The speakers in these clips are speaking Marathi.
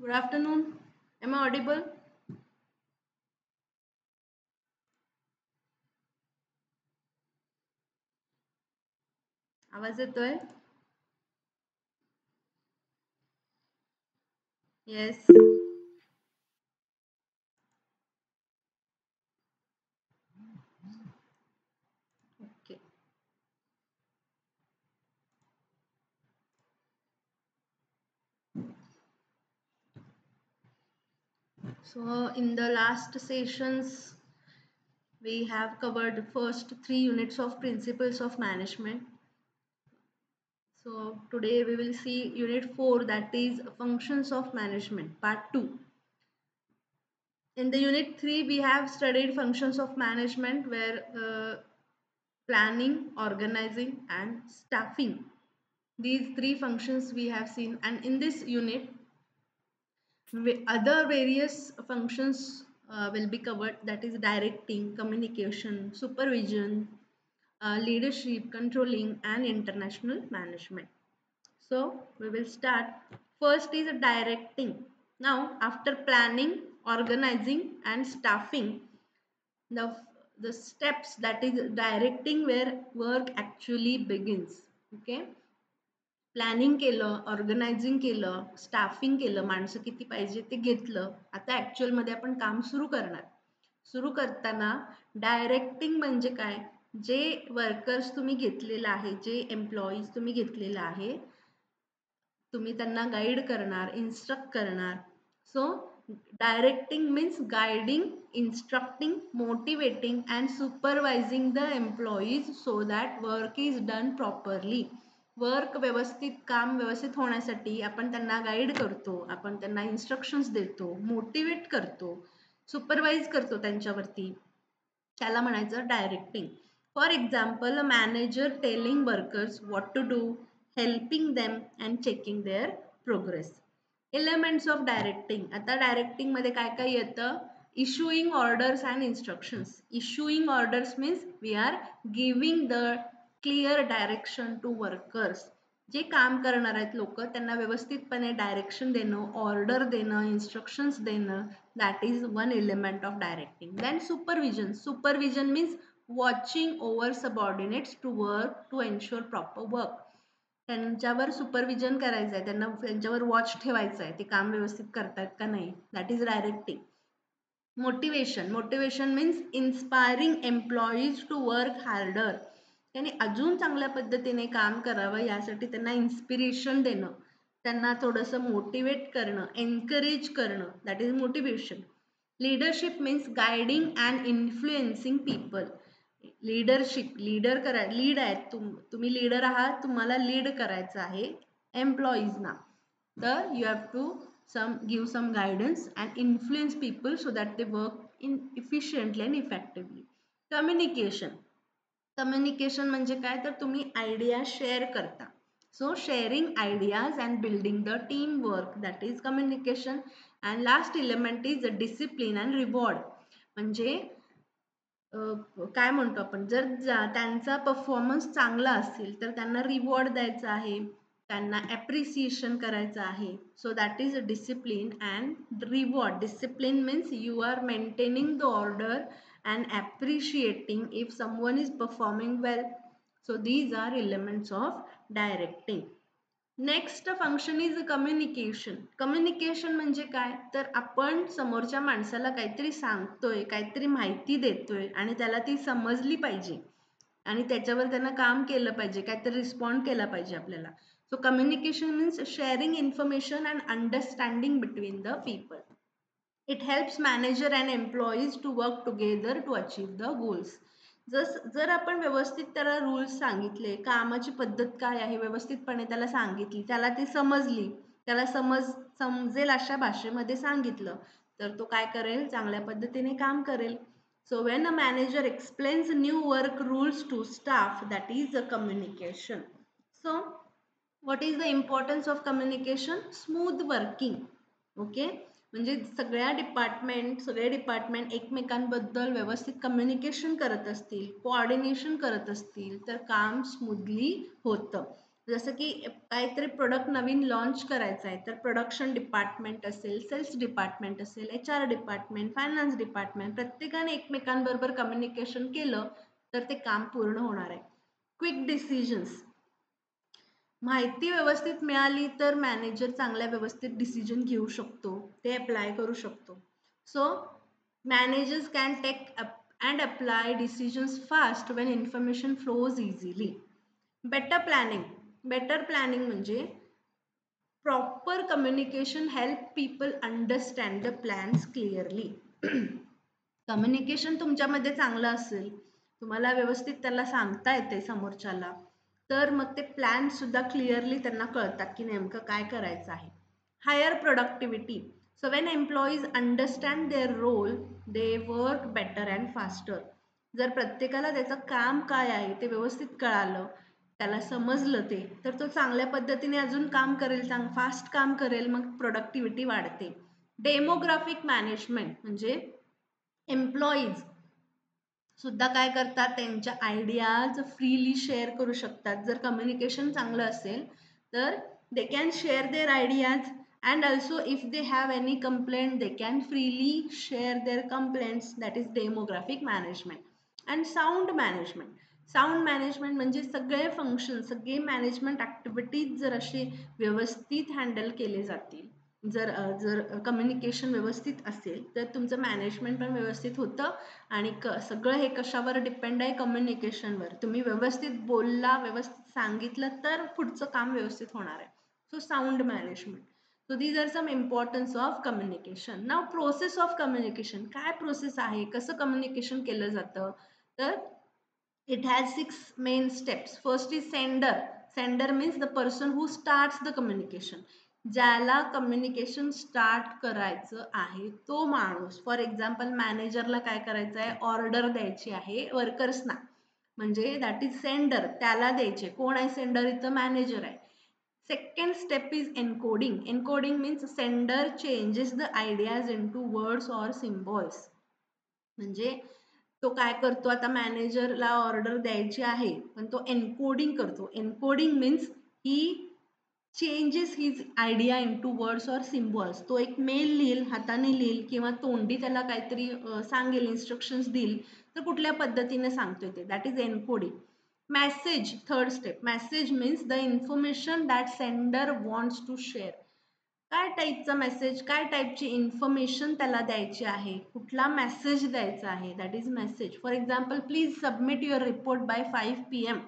Good afternoon. Am I audible? आवाज येतोय? Yes. Okay. So in the last sessions, we have covered the first 3 units of principles of management. So today we will see unit 4, that is functions of management, part 2. In the unit 3, we have studied functions of management where planning, organizing and staffing. These three functions we have seen, and in this unit other various functions will be covered, that is directing, communication, supervision, leadership, controlling and international management. So we will start. First is directing. Now after planning, organizing and staffing, the the steps, that is directing, where work actually begins. Okay, planning केलं, ऑर्गनायझिंग केलं, स्टाफिंग केलं, माणसं किती पाहिजे ते घेतलं. आता ॲक्च्युअलमध्ये आपण काम सुरू करणार. सुरू करताना डायरेक्टिंग म्हणजे काय? जे वर्कर्स तुम्ही घेतलेलं आहे, जे एम्प्लॉईज तुम्ही घेतलेलं आहे, तुम्ही त्यांना गाईड करणार, इन्स्ट्रक्ट करणार. So directing means guiding, instructing, motivating and supervising the employees so that work is done properly. Work व्यवस्थित, काम व्यवस्थित होण्यासाठी आपण त्यांना गाईड करतो, आपण त्यांना इन्स्ट्रक्शन्स देतो, मोटिवेट करतो, सुपरवाइज करतो त्यांच्यावरती. त्याला म्हणायचं directing. For example, a manager telling workers what to do, helping them and checking their progress. Elements of directing. आता डायरेक्टिंग मध्ये काय काय येतं? Issuing orders and instructions. Issuing orders means we are giving the clear direction to workers. जे काम करणार आहेत लोक, त्यांना व्यवस्थितपणे डायरेक्शन देणं, ऑर्डर देणं, इन्स्ट्रक्शन्स देणं, that is one element of directing. Then supervision. Supervision means watching over subordinates to work to ensure proper work. त्यांच्यावर सुपरविजन करायचं आहे, त्यांच्यावर वॉच ठेवायचं आहे, ते काम व्यवस्थित करतात का नाही, that is directing. Motivation. Motivation means inspiring employees to work harder. त्यांनी अजून चांगल्या पद्धतीने काम करावं यासाठी त्यांना इन्स्पिरेशन देणं, त्यांना थोडंसं मोटिवेट करणं, एनकरेज करणं, that is motivation. Leadership means guiding and influencing people. Leadership, lead आहेत, तुम्ही लीडर आहात, तुम्हाला लीड करायचं आहे एम्प्लॉईजना, तर you have to give some guidance and influence people so that they work in efficiently and effectively. Communication. Communication म्हणजे काय? तर तुम्ही आयडिया शेअर करता. So sharing ideas and building the team work, that is communication. And last element is discipline and reward. म्हणजे काय म्हणतो आपण, जर त्यांचा परफॉर्मन्स चांगला असेल तर त्यांना रिवॉर्ड द्यायचा आहे, त्यांना ॲप्रिसिएशन करायचं आहे. So that is discipline and reward. Discipline means you are maintaining the order and appreciating if someone is performing well. So these are elements of directing. Next function is communication. Communication म्हणजे काय? तर आपण समोरच्या माणसाला काहीतरी सांगतोय, काहीतरी माहिती देतोय आणि त्याला ती समजली पाहिजे आणि त्याच्यावर त्यानं काम केलं पाहिजे, काहीतरी रिस्पॉन्ड केला पाहिजे आपल्याला. So communication means sharing information and understanding between the people. It helps manager and employees to work together to achieve the goals. जर आपण व्यवस्थित त्याला रूल्स सांगितले, कामाची पद्धत काय आहे व्यवस्थितपणे त्याला सांगितली, त्याला ती समजली, त्याला समजेल अशा भाषेमध्ये सांगितलं, तर तो काय करेल? चांगल्या पद्धतीने काम करेल. So when a manager explains new work rules to staff, that is a communication. So what is the importance of communication? Smooth working. Okay, म्हणजे सगळे डिपार्टमेंट एकमेकांबद्दल व्यवस्थित कम्युनिकेशन करत असतील, कोऑर्डिनेशन करत असतील तर काम स्मूथली होतं. जसं की काहीतरी प्रोडक्ट नवीन लॉन्च करायचं आहे तर प्रोडक्शन डिपार्टमेंट असेल, सेल्स डिपार्टमेंट असेल, HR डिपार्टमेंट, फायनान्स डिपार्टमेंट, प्रत्येकाने एकमेकांबरोबर कम्युनिकेशन केलं तर ते काम पूर्ण होणार आहे. क्विक डिसिजन्स, माहिती व्यवस्थित मिळाली तर मॅनेजर चांगल्या व्यवस्थित डिसिजन घेऊ शकतो, ते अप्लाय करू शकतो. So managers can take and apply decisions fast when information flows easily. Better planning म्हणजे proper communication help people understand the plans clearly. Communication तुमच्यामध्ये चांगलं असेल, तुम्हाला व्यवस्थित त्याला सांगता येते समोरच्याला, तर मग ते प्लॅन सुद्धा क्लिअरली त्यांना कळतात की नेमकं काय करायचं आहे. Higher productivity, so when employees understand their role they work better and faster. जर प्रत्येकाला त्याचं काम काय आहे ते व्यवस्थित कळालं, त्याला समजलं ते, तर तो चांगल्या पद्धतीने अजून काम करेल, फास्ट काम करेल, मग प्रोडक्टिव्हिटी वाढते. डेमोग्राफिक मॅनेजमेंट म्हणजे एम्प्लॉईज सुद्धा काय करतात, त्यांच्या आयडियाज फ्रीली शेअर करू शकतात. जर कम्युनिकेशन चांगलं असेल तर they can share their ideas and also if they have any complaint they can freely share their complaints. That is demographic management. And sound management म्हणजे सगळे फंक्शन, सगळे मॅनेजमेंट ॲक्टिव्हिटीज जर असे व्यवस्थित हँडल केले जातील, जर जर कम्युनिकेशन व्यवस्थित असेल तर तुमचं मॅनेजमेंट पण व्यवस्थित होतं. आणि सगळं हे कशावर डिपेंड आहे, कम्युनिकेशनवर. तुम्ही व्यवस्थित बोलला, व्यवस्थित सांगितलं तर पुढचं काम व्यवस्थित होणार आहे. So sound management. So these are some importance of communication. Now process of communication, काय प्रोसेस आहे, कसं कम्युनिकेशन केलं जातं, तर it has 6 main steps. First is sender. Sender means the person who starts the communication. ज्याला कम्युनिकेशन स्टार्ट करायचं आहे तो माणूस. फॉर एक्झाम्पल मॅनेजरला काय करायचं आहे, ऑर्डर द्यायची आहे वर्कर्सना, म्हणजे दॅट इज सेंडर, त्याला द्यायचे. कोण आहे सेंडर इथं, मॅनेजर आहे. Second step is encoding. Encoding means sender changes the ideas into words or symbols. म्हणजे तो काय करतो, आता मॅनेजरला ऑर्डर द्यायची आहे पण तो एन्कोडिंग करतो. Encoding means he changes his idea into words or symbols. तो एक मेल लिहिल, हाताने लिहिल किंवा तोंडी त्याला काहीतरी सांगेल, इन्स्ट्रक्शन्स देईल, तर कुठल्या पद्धतीने सांगतोय ते, that is encoding. Message, third step. Message means the information that sender wants to share. काय टाईपचा मेसेज, काय टाईपची इन्फॉर्मेशन त्याला द्यायची आहे, कुठला मेसेज द्यायचा आहे, that is message. For example, please submit your report by 5 PM.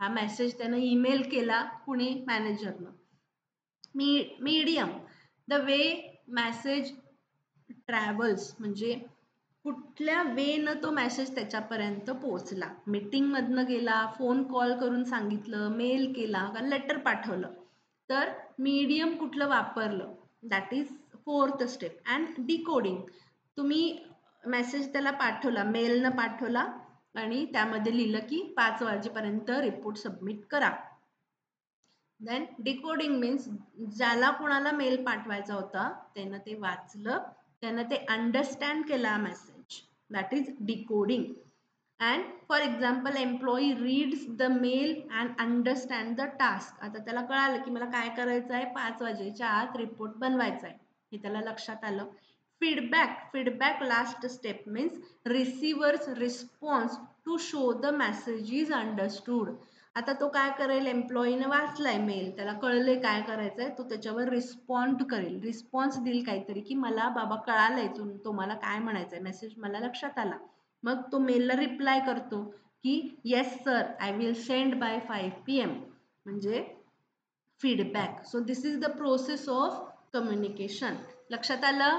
हा मेसेज त्यानं ईमेल केला कुणी, मॅनेजरनं. Medium, the way message travels, म्हणजे कुठल्या वेनं तो मेसेज त्याच्यापर्यंत पोहोचला. मीटिंगमधनं गेला, फोन कॉल करून सांगितलं, मेल केला का लेटर पाठवलं, तर मीडियम कुठलं वापरलं, that is fourth step. And decoding, तुम्ही मेसेज त्याला पाठवला, मेलनं पाठवला आणि त्यामध्ये लिहिलं की 5 वाजेपर्यंत रिपोर्ट सबमिट करा. देन डिकोडिंग मीन्स ज्याला कोणाला मेल पाठवायचा होता त्यानं ते वाचलं, त्यानं ते अंडरस्टँड केला message, that is decoding. And for example, employee reads the mail and understand the task. आता त्याला कळालं की मला काय करायचं आहे, 5 वाजेच्या आत रिपोर्ट बनवायचा आहे, हे त्याला लक्षात आलं. Feedback last step means receiver's response to show the message is understood. आता तो काय करेल, एम्प्लॉईनं वाचलाय मेल, त्याला कळले काय करायचंय, तो त्याच्यावर रिस्पॉन्ड करेल, रिस्पॉन्स देईल काहीतरी की मला बाबा कळालंय तो मला काय म्हणायचंय, मेसेज मला लक्षात आला. मग तो मेलला रिप्लाय करतो की yes sir, I will send by 5 PM, म्हणजे feedback. So this is the process of communication. लक्षात आलं?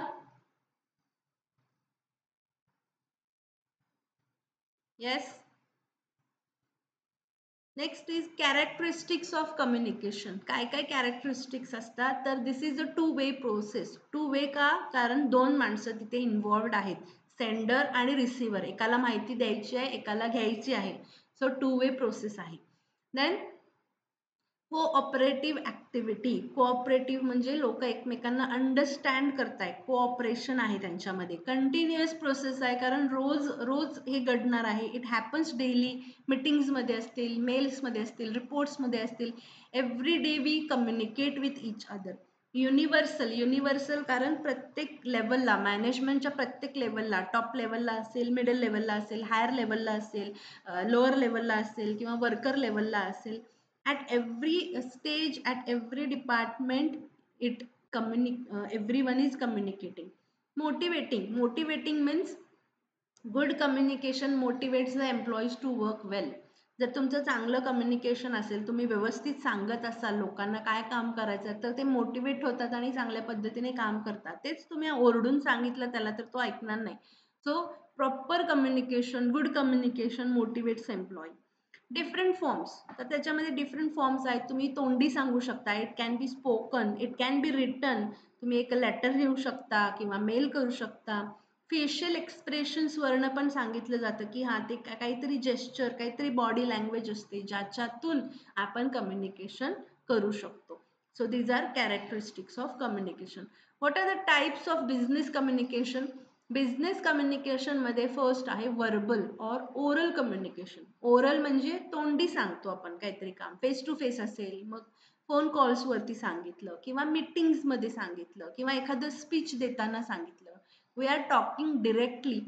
Yes. Next is characteristics of communication. काय काय कॅरेक्टरिस्टिक्स असतात, तर दिस is a two way process. Two way का, कारण 2 माणसं तिथे इन्वॉल्व्ड आहेत, सेंडर आणि रिसिव्हर. एकाला माहिती द्यायची आहे, एकाला घ्यायची आहे. सो 2-वे प्रोसेस आहे. Then cooperative activity. कोऑपरेटिव्ह म्हणजे लोक एकमेकांना अंडरस्टँड करताय, कोऑपरेशन आहे त्यांच्यामध्ये. कंटिन्युअस प्रोसेस आहे, कारण रोज रोज हे घडणार आहे. It happens daily. मीटिंग्समध्ये असतील, मेल्समध्ये असतील, रिपोर्ट्समध्ये असतील. Every day we communicate with each other. Universal कारण प्रत्येक लेवलला, मॅनेजमेंटच्या प्रत्येक लेवलला, टॉप लेवलला असेल, मिडल लेवलला असेल, हायर लेवलला असेल, लोअर लेवलला असेल किंवा वर्कर लेवलला असेल, at every stage, at every department, it everyone is communicating. Motivating means good communication motivates the employees to work well. जर तुमचं चांगलं कम्युनिकेशन असेल, तुम्ही व्यवस्थित सांगत असाल लोकांना काय काम करायचं, तर ते मोटिवेट होतात आणि चांगल्या पद्धतीने काम करतात. तेच तुम्ही ओरडून सांगितलं त्याला तर तो ऐकणार नाही. So proper communication, good communication motivates employee. Different forms, तर त्याच्यामध्ये डिफरंट फॉर्म्स आहेत. तुम्ही तोंडी सांगू शकता, it can be spoken, it can be written. तुम्ही एक लेटर लिहू शकता किंवा मेल करू शकता. फेशियल एक्सप्रेशन्स वरनं पण सांगितलं जातं की ते काहीतरी जेस्चर, काहीतरी बॉडी लँग्वेज असते ज्याच्यातून आपण कम्युनिकेशन करू शकतो. So these are characteristics of communication. What are the types of business communication? Business communication मध्ये फर्स्ट आहे वर्बल और ओरल कम्युनिकेशन. ओरल म्हणजे तोंडी सांगतो आपण काहीतरी काम, फेस टू फेस असेल, मग फोन कॉल्स वरती सांगितलं किंवा मीटिंग्स मध्ये सांगितलं किंवा एखादं स्पीच देताना सांगितलं. We are talking directly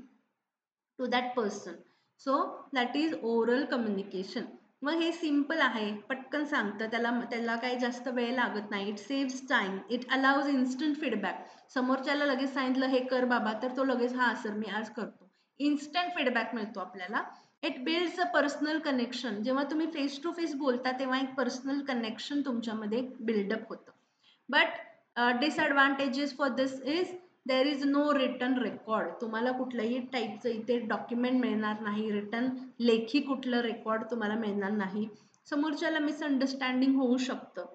to that person. So that is oral communication. मग हे सिम्पल आहे, पटकन सांगतं, त्याला काही जास्त वेळ लागत नाही. It saves time, it allows instant feedback. समोरच्याला लगेच सांगितलं हे कर बाबा, तर तो लगेच हा सर मी आज करतो. इन्स्टंट फीडबॅक मिळतो आपल्याला. It builds a personal connection. जेव्हा तुम्ही फेस टू फेस बोलता तेव्हा एक पर्सनल कनेक्शन तुमच्यामध्ये बिल्डअप होतं. But disadvantages for this is there is no written record. तुम्हाला कुठल्याही टाईपचं इथे डॉक्युमेंट मिळणार नाही, रिटन लेखी कुठलं रेकॉर्ड तुम्हाला मिळणार नाही. समोरच्याला मिसअंडरस्टँडिंग होऊ शकतं.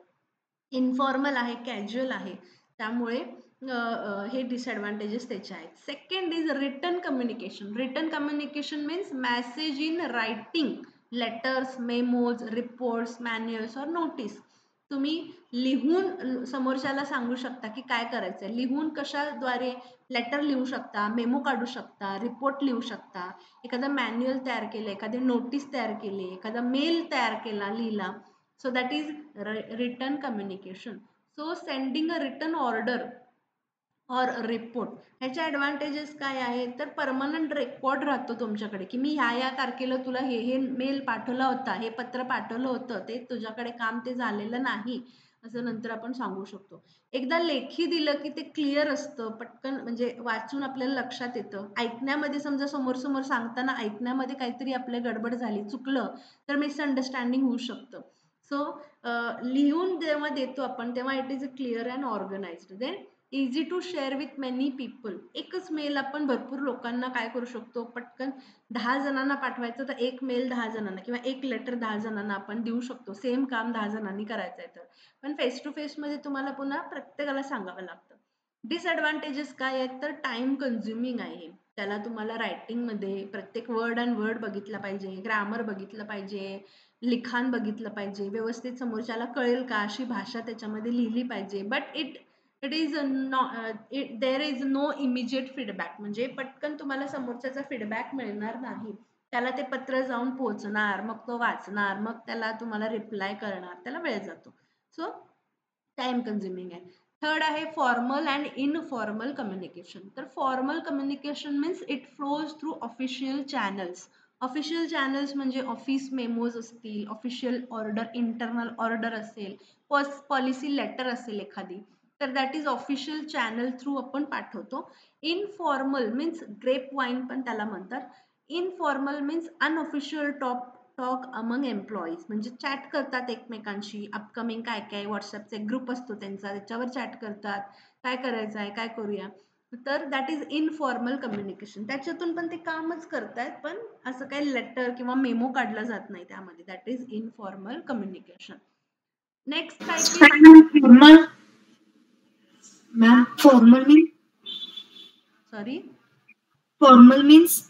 इन्फॉर्मल आहे, कॅज्युअल आहे, त्यामुळे हे डिसएडव्हान्टेजेस त्याचे आहेत. Second is written communication. Written communication means message in writing, letters, memos, reports, manuals और नोटीस. तुम्ही लिहून समोरच्याला सांगू शकता की काय करायचंय. लिहून कशाद्वारे? लेटर लिहू शकता, मेमो काढू शकता, रिपोर्ट लिहू शकता, एखादा मॅन्युअल तयार केलं, एखादी नोटीस तयार केली, एखादा मेल तयार केला, लिहिला. So that is written communication. So sending a written order और रिपोर्ट, ह्याचे ॲडव्हान्टेजेस काय आहे? तर परमनंट रेकॉर्ड राहतो तुमच्याकडे की मी ह्या तारखेला तुला हे मेल पाठवला होता, हे पत्र पाठवलं होतं, ते तुझ्याकडे काम ते झालेलं नाही, असं नंतर आपण सांगू शकतो. एकदा लेखी दिलं की ते क्लिअर असतं, पटकन म्हणजे वाचून आपल्याला लक्षात येतं. ऐकण्यामध्ये समजा समोर सांगताना ऐकण्यामध्ये काहीतरी आपल्या गडबड झाली, चुकलं, तर मिसअंडरस्टँडिंग होऊ शकतं. सो लिहून जेव्हा देतो आपण तेव्हा it is a clear and organised. Then easy to share with many people. एकच मेल आपण भरपूर लोकांना काय करू शकतो, पटकन 10 जणांना पाठवायचं तर एक मेल 10 जणांना किंवा एक लेटर 10 जणांना आपण देऊ शकतो. सेम काम 10 जणांनी करायचं आहे तर. पण फेस टू फेस मध्ये तुम्हाला पुन्हा प्रत्येकाला सांगावं लागतं. डिसएडव्हान्टेजेस काय आहेत? तर टाइम कन्झ्युमिंग आहे. त्याला तुम्हाला रायटिंगमध्ये प्रत्येक वर्ड अँड वर्ड बघितला पाहिजे, ग्रामर बघितलं पाहिजे, लिखाण बघितलं पाहिजे, व्यवस्थित समोरच्याला कळेल का अशी भाषा त्याच्यामध्ये लिहिली पाहिजे. But it is there is no immediate feedback. म्हणजे पटकन तुम्हाला समोरच्याचा फीडबॅक मिळणार नाही. त्याला ते पत्र जाऊन पोहोचणार, मग तो वाचणार, मग त्याला तुम्हाला रिप्लाय करणार, त्याला वेळ जातो. सो टाइम कन्झ्युमिंग आहे. थर्ड आहे फॉर्मल अँड इनफॉर्मल कम्युनिकेशन. तर formal communication means it flows through official channels. Official channels म्हणजे ऑफिस मेमोज असतील, ऑफिशियल ऑर्डर, इंटरनल ऑर्डर असेल, पॉलिसी लेटर असेल एखादी, तर that is official channel through आपण पाठवतो. इनफॉर्मल मीन्स ग्रेप वाईन पण त्याला म्हणतात. Informal means unofficial talk among employees. म्हणजे चॅट करतात एकमेकांशी, अपकमिंग काय काय, व्हॉट्सअपचा एक ग्रुप असतो त्यांचा, त्याच्यावर चॅट करतात, काय करायचं आहे, काय करूया. तर दॅट इज इनफॉर्मल कम्युनिकेशन. त्याच्यातून पण ते कामच करतायत, पण असं काही लेटर किंवा मेमो काढला जात नाही त्यामध्ये. That is informal communication. Next type is formal. Ma'am formal means? Sorry, formal means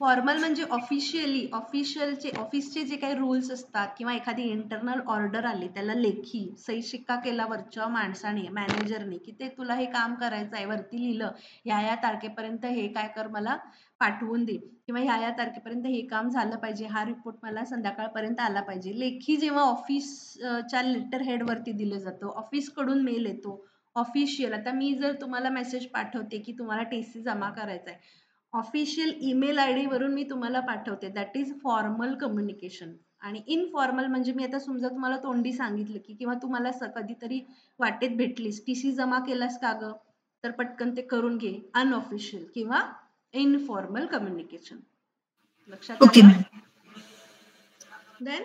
formal म्हणजे ऑफिशियलचे ऑफिसचे जे काही रूल्स असतात किंवा एखादी इंटरनल ऑर्डर आली त्याला लेखी सही शिक्का केला वरच्या माणसाने मॅनेजरने की ते तुला हे काम करायचं आहे, वरती लिहिलं ह्या तारखेपर्यंत हे काय कर मला पाठवून दे किंवा ह्या तारखेपर्यंत हे काम झालं पाहिजे, हा रिपोर्ट मला संध्याकाळपर्यंत आला पाहिजे. लेखी जेव्हा ऑफिसच्या लेटर हेड वरती दिलं जातं, ऑफिसकडून मेल येतो ऑफिशियल. आता मी जर तुम्हाला मेसेज पाठवते की तुम्हाला टीसी जमा करायचा आहे, ऑफिशियल ईमेल आयडी वरून मी तुम्हाला पाठवते, दॅट इज फॉर्मल कम्युनिकेशन. आणि इनफॉर्मल म्हणजे मी आता समजा तुम्हाला तोंडी सांगितलं की किंवा तुम्हाला कधीतरी वाटेत भेटलीस, टीसी जमा केलास का ग, तर पटकन ते करून घे, अनऑफिशियल किंवा इनफॉर्मल कम्युनिकेशन. लक्षात ओके आलं? Ma'am. Then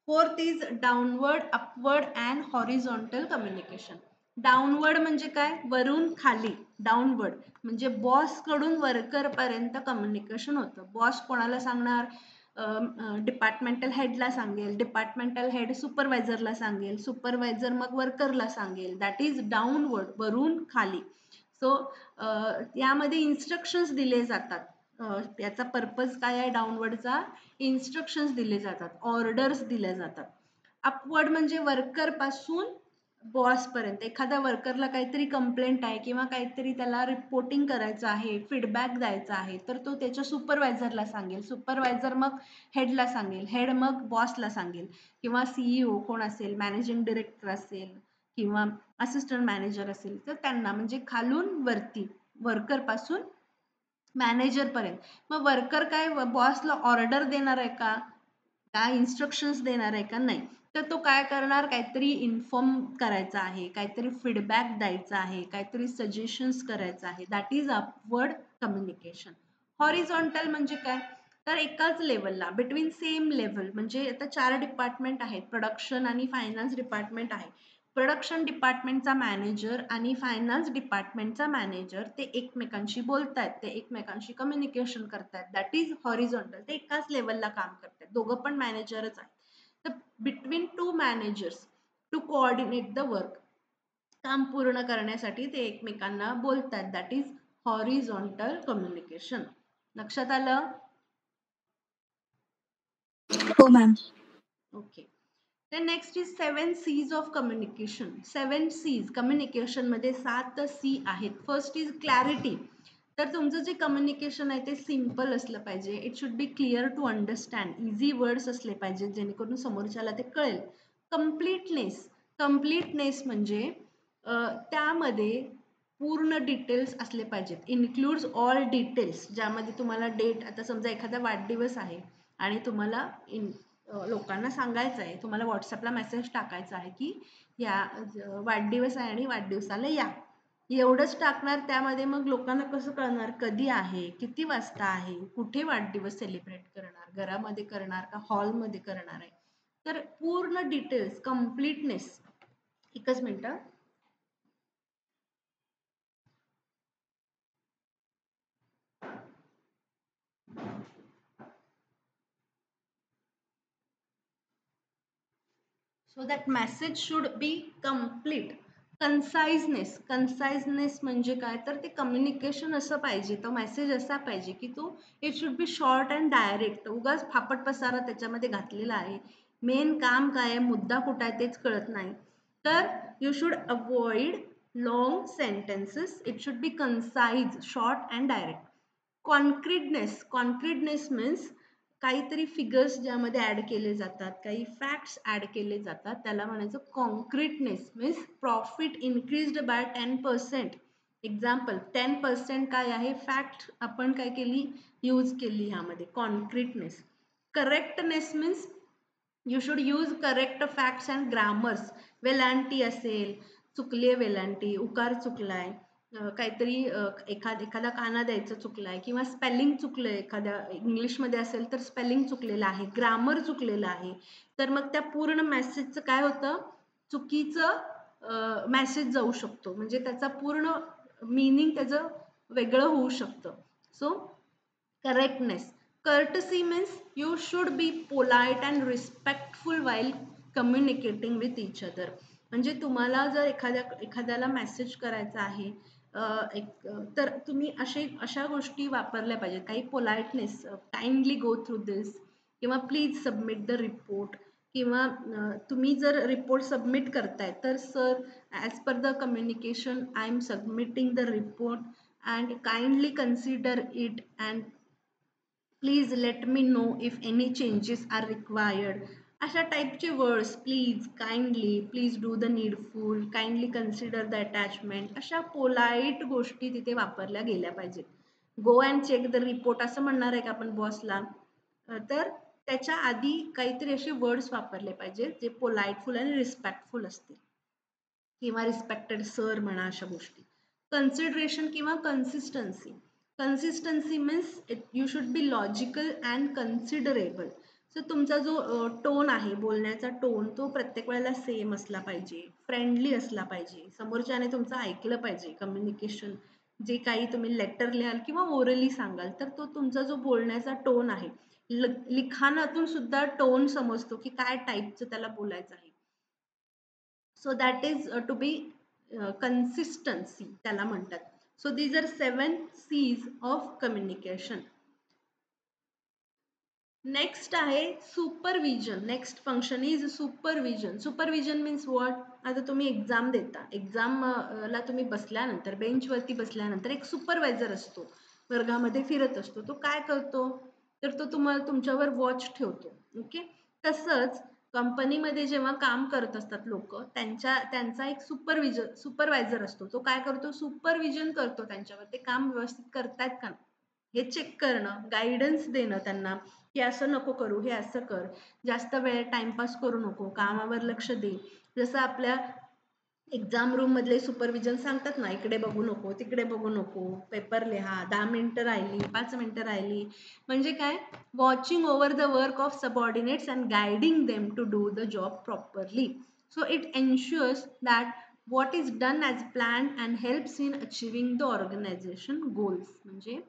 fourth is downward, upward and horizontal communication. Downward म्हणजे काय, वरून खाली. डाउनवर्ड म्हणजे बॉस कडून वर्कर पर्यंत कम्युनिकेशन होतं. बॉस कोणाला सांगणार, डिपार्टमेंटल हेडला सांगेल, डिपार्टमेंटल हेड सुपरवायझरला सांगेल, सुपरवायझर मग वर्करला सांगेल, दॅट इज डाउनवर्ड, वरून खाली. सो यामध्ये इन्स्ट्रक्शन्स दिले जातात. याचा पर्पज काय आहे डाउनवर्डचा, इन्स्ट्रक्शन्स दिले जातात, ऑर्डर्स दिल्या जातात. अपवर्ड म्हणजे वर्कर पासून बॉस पर्यंत. एखाद्या वर्करला काहीतरी कंप्लेंट आहे किंवा काहीतरी त्याला रिपोर्टिंग करायचं आहे, फीडबॅक द्यायचा आहे, तर तो त्याच्या सुपरवायझरला सांगेल, सुपरवायझर मग हेडला सांगेल, हेड मग बॉसला सांगेल किंवा सीईओ कोण असेल, मॅनेजिंग डायरेक्टर असेल किंवा असिस्टंट मॅनेजर असेल तर त्यांना, म्हणजे खालून वरती, वर्कर पासून मॅनेजर पर्यंत. मग वर्कर काय बॉसला ऑर्डर देणार आहे का, काय इन्स्ट्रक्शन्स देणार आहे का, नाही. तर तो काय करणार, काहीतरी इन्फॉर्म करायचा आहे, काहीतरी फीडबॅक द्यायचा आहे, काहीतरी सजेशन्स करायचं आहे, that is upward communication. Horizontal म्हणजे काय, तर एकाच लेवलला, बिटवीन सेम लेवल. म्हणजे आता 4 डिपार्टमेंट आहेत, प्रोडक्शन आणि फायनान्स डिपार्टमेंट आहे. प्रोडक्शन डिपार्टमेंटचा मॅनेजर आणि फायनान्स डिपार्टमेंटचा मॅनेजर ते एकमेकांशी बोलतायत, ते एकमेकांशी कम्युनिकेशन करतायत, दॅट इज हॉरिझॉन्टल. ते एकाच लेवलला काम करतात, दोघं पण मॅनेजरच आहेत. तर between 2 managers to coordinate the work, काम पूर्ण करण्यासाठी ते एकमेकांना बोलतात, दॅट इज हॉरिझॉन्टल कम्युनिकेशन. लक्षात आलं? हो ma'am. Okay. then next is 7 C's of communication. 7 C's communication मध्ये 7 C आहेत. First is clarity. तर तुमचं जे कम्युनिकेशन आहे ते सिम्पल असलं पाहिजे, it should be clear to understand, easy words असले पाहिजे जेणेकरून समोरच्याला ते कळेल. कम्प्लीटनेस. कम्प्लीटनेस म्हणजे त्यामध्ये पूर्ण डिटेल्स असले पाहिजेत, इन्क्लूड्स ऑल डिटेल्स, ज्यामध्ये तुम्हाला डेट, आता समजा एखादा वाढदिवस आहे आणि तुम्हाला लोकांना सांगायचं आहे, तुम्हाला व्हॉट्सअपला मेसेज टाकायचा आहे की या वाढदिवस आहे आणि वाढदिवसाला या, एवढंच टाकणार. त्यामध्ये मग लोकांना कसं कळणार कधी आहे, किती वाजता आहे, कुठे वाढदिवस सेलिब्रेट करणार, घरामध्ये करणार का हॉलमध्ये करणार आहे. तर पूर्ण डिटेल्स, कम्प्लीटनेस. एकच minute. so that message should be complete. कन्साइजनेस म्हणजे काय, तर ते कम्युनिकेशन असं पाहिजे, तो मेसेज असा पाहिजे की तो it should B short and direct. उगाच फापट पसारा त्याच्यामध्ये घातलेला आहे, मेन काम काय आहे, मुद्दा कुठं आहे तेच कळत नाही. तर you should avoid long sentences, it should be concise, short and direct. Concreteness means काहीतरी फिगर्स ज्यामध्ये ऍड केले जातात, काही फॅक्ट्स ऍड केले जातात, त्याला म्हणायचं concreteness. Means profit increased by 10%. Example 10% काय आहे, फॅक्ट आपण काय केली, यूज केली ह्यामध्ये, concreteness. Correctness means you should use correct facts and grammars. वेलांटी असेल, चुकले वेलांटी, उकार चुकलाय, काहीतरी एखादा काना द्यायचं चुकलाय किंवा स्पेलिंग चुकलंय, एखाद्या इंग्लिशमध्ये असेल तर स्पेलिंग चुकलेलं आहे, ग्रामर चुकलेलं आहे, तर मग त्या पूर्ण मेसेजचं काय होतं, चुकीचं मेसेज जाऊ शकतो, म्हणजे त्याचा पूर्ण मीनिंग त्याचं वेगळं होऊ शकतं. So correctness. courtesy means you should be polite and respectful while communicating with each other. म्हणजे तुम्हाला जर एखाद्याला मेसेज करायचा आहे, तर तुम्ही अशा गोष्टी वापरल्या पाहिजेत. काही पोलाइटनेस, काइंडली गो थ्रू दिस, किंवा प्लीज सबमिट द रिपोर्ट, किंवा तुम्ही जर रिपोर्ट सबमिट करताय तर sir, as per the communication I am submitting the report and kindly consider it and please let me know if any changes are required. अशा टाईपचे words, please, kindly, please do the needful, kindly consider the attachment, अशा पोलाईट गोष्टी तिथे वापरल्या गेल्या पाहिजेत. Go and check the report असं म्हणणार आहे का आपण बॉसला, तर त्याच्या आधी काहीतरी असे वर्ड्स वापरले पाहिजे जे पोलाइटफुल आणि रिस्पेक्टफुल असतील, किंवा रिस्पेक्टेड सर म्हणा, अशा गोष्टी. कन्सिडरेशन किंवा consistency. Consistency means you should be logical and considerable. So तुमचा जो टोन आहे, बोलण्याचा टोन, तो प्रत्येक वेळेला सेम असला पाहिजे, फ्रेंडली असला पाहिजे, समोरच्याने तुमचं ऐकलं पाहिजे. कम्युनिकेशन जे काही तुम्ही लेटर लिहाल किंवा ओरली सांगाल, तर तो तुमचा जो बोलण्याचा टोन आहे, लिखाणातून सुद्धा टोन समजतो की काय टाईपचं त्याला बोलायचं आहे. So that is to be consistency त्याला म्हणतात. So these are 7 C's of communication. Next आहे supervision. Next function is supervision. Supervision means what? आता तुम्ही एक्झाम देता, एक्झामला तुम्ही बसल्यानंतर, बेंचवरती बसल्यानंतर एक सुपरवायझर असतो, वर्गामध्ये फिरत असतो. तो काय करतो? तर तो तुम्हाला तुमच्यावर वॉच ठेवतो. ओके. तसंच कंपनीमध्ये जेव्हा काम करत असतात लोक, त्यांचा एक सुपरवायझर असतो. तो काय करतो? सुपरविजन करतो त्यांच्यावर, ते काम व्यवस्थित करतायत का हे चेक करणं, गाईडन्स देणं त्यांना, की असं नको करू, हे असं कर, जास्त वेळ टाइमपास करू नको, कामावर लक्ष दे. जसं आपल्या एक्झाम रूम मधले सुपरविजन सांगतात ना, इकडे बघू नको, तिकडे बघू नको, पेपर लिहा, 10 मिनिटं राहिली, 5 मिनिटं राहिली, म्हणजे काय? Watching over the work of subordinates and guiding them to do the job properly. So it ensures that what is done as planned and helps in achieving the organization goals. म्हणजे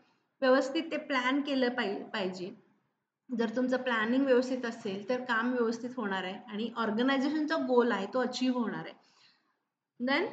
व्यवस्थित ते प्लॅन केलं पाहिजे. जर तुमचं प्लॅनिंग व्यवस्थित असेल तर काम व्यवस्थित होणार आहे आणि ऑर्गनायझेशनचा गोल आहे तो अचीव्ह होणार आहे. Then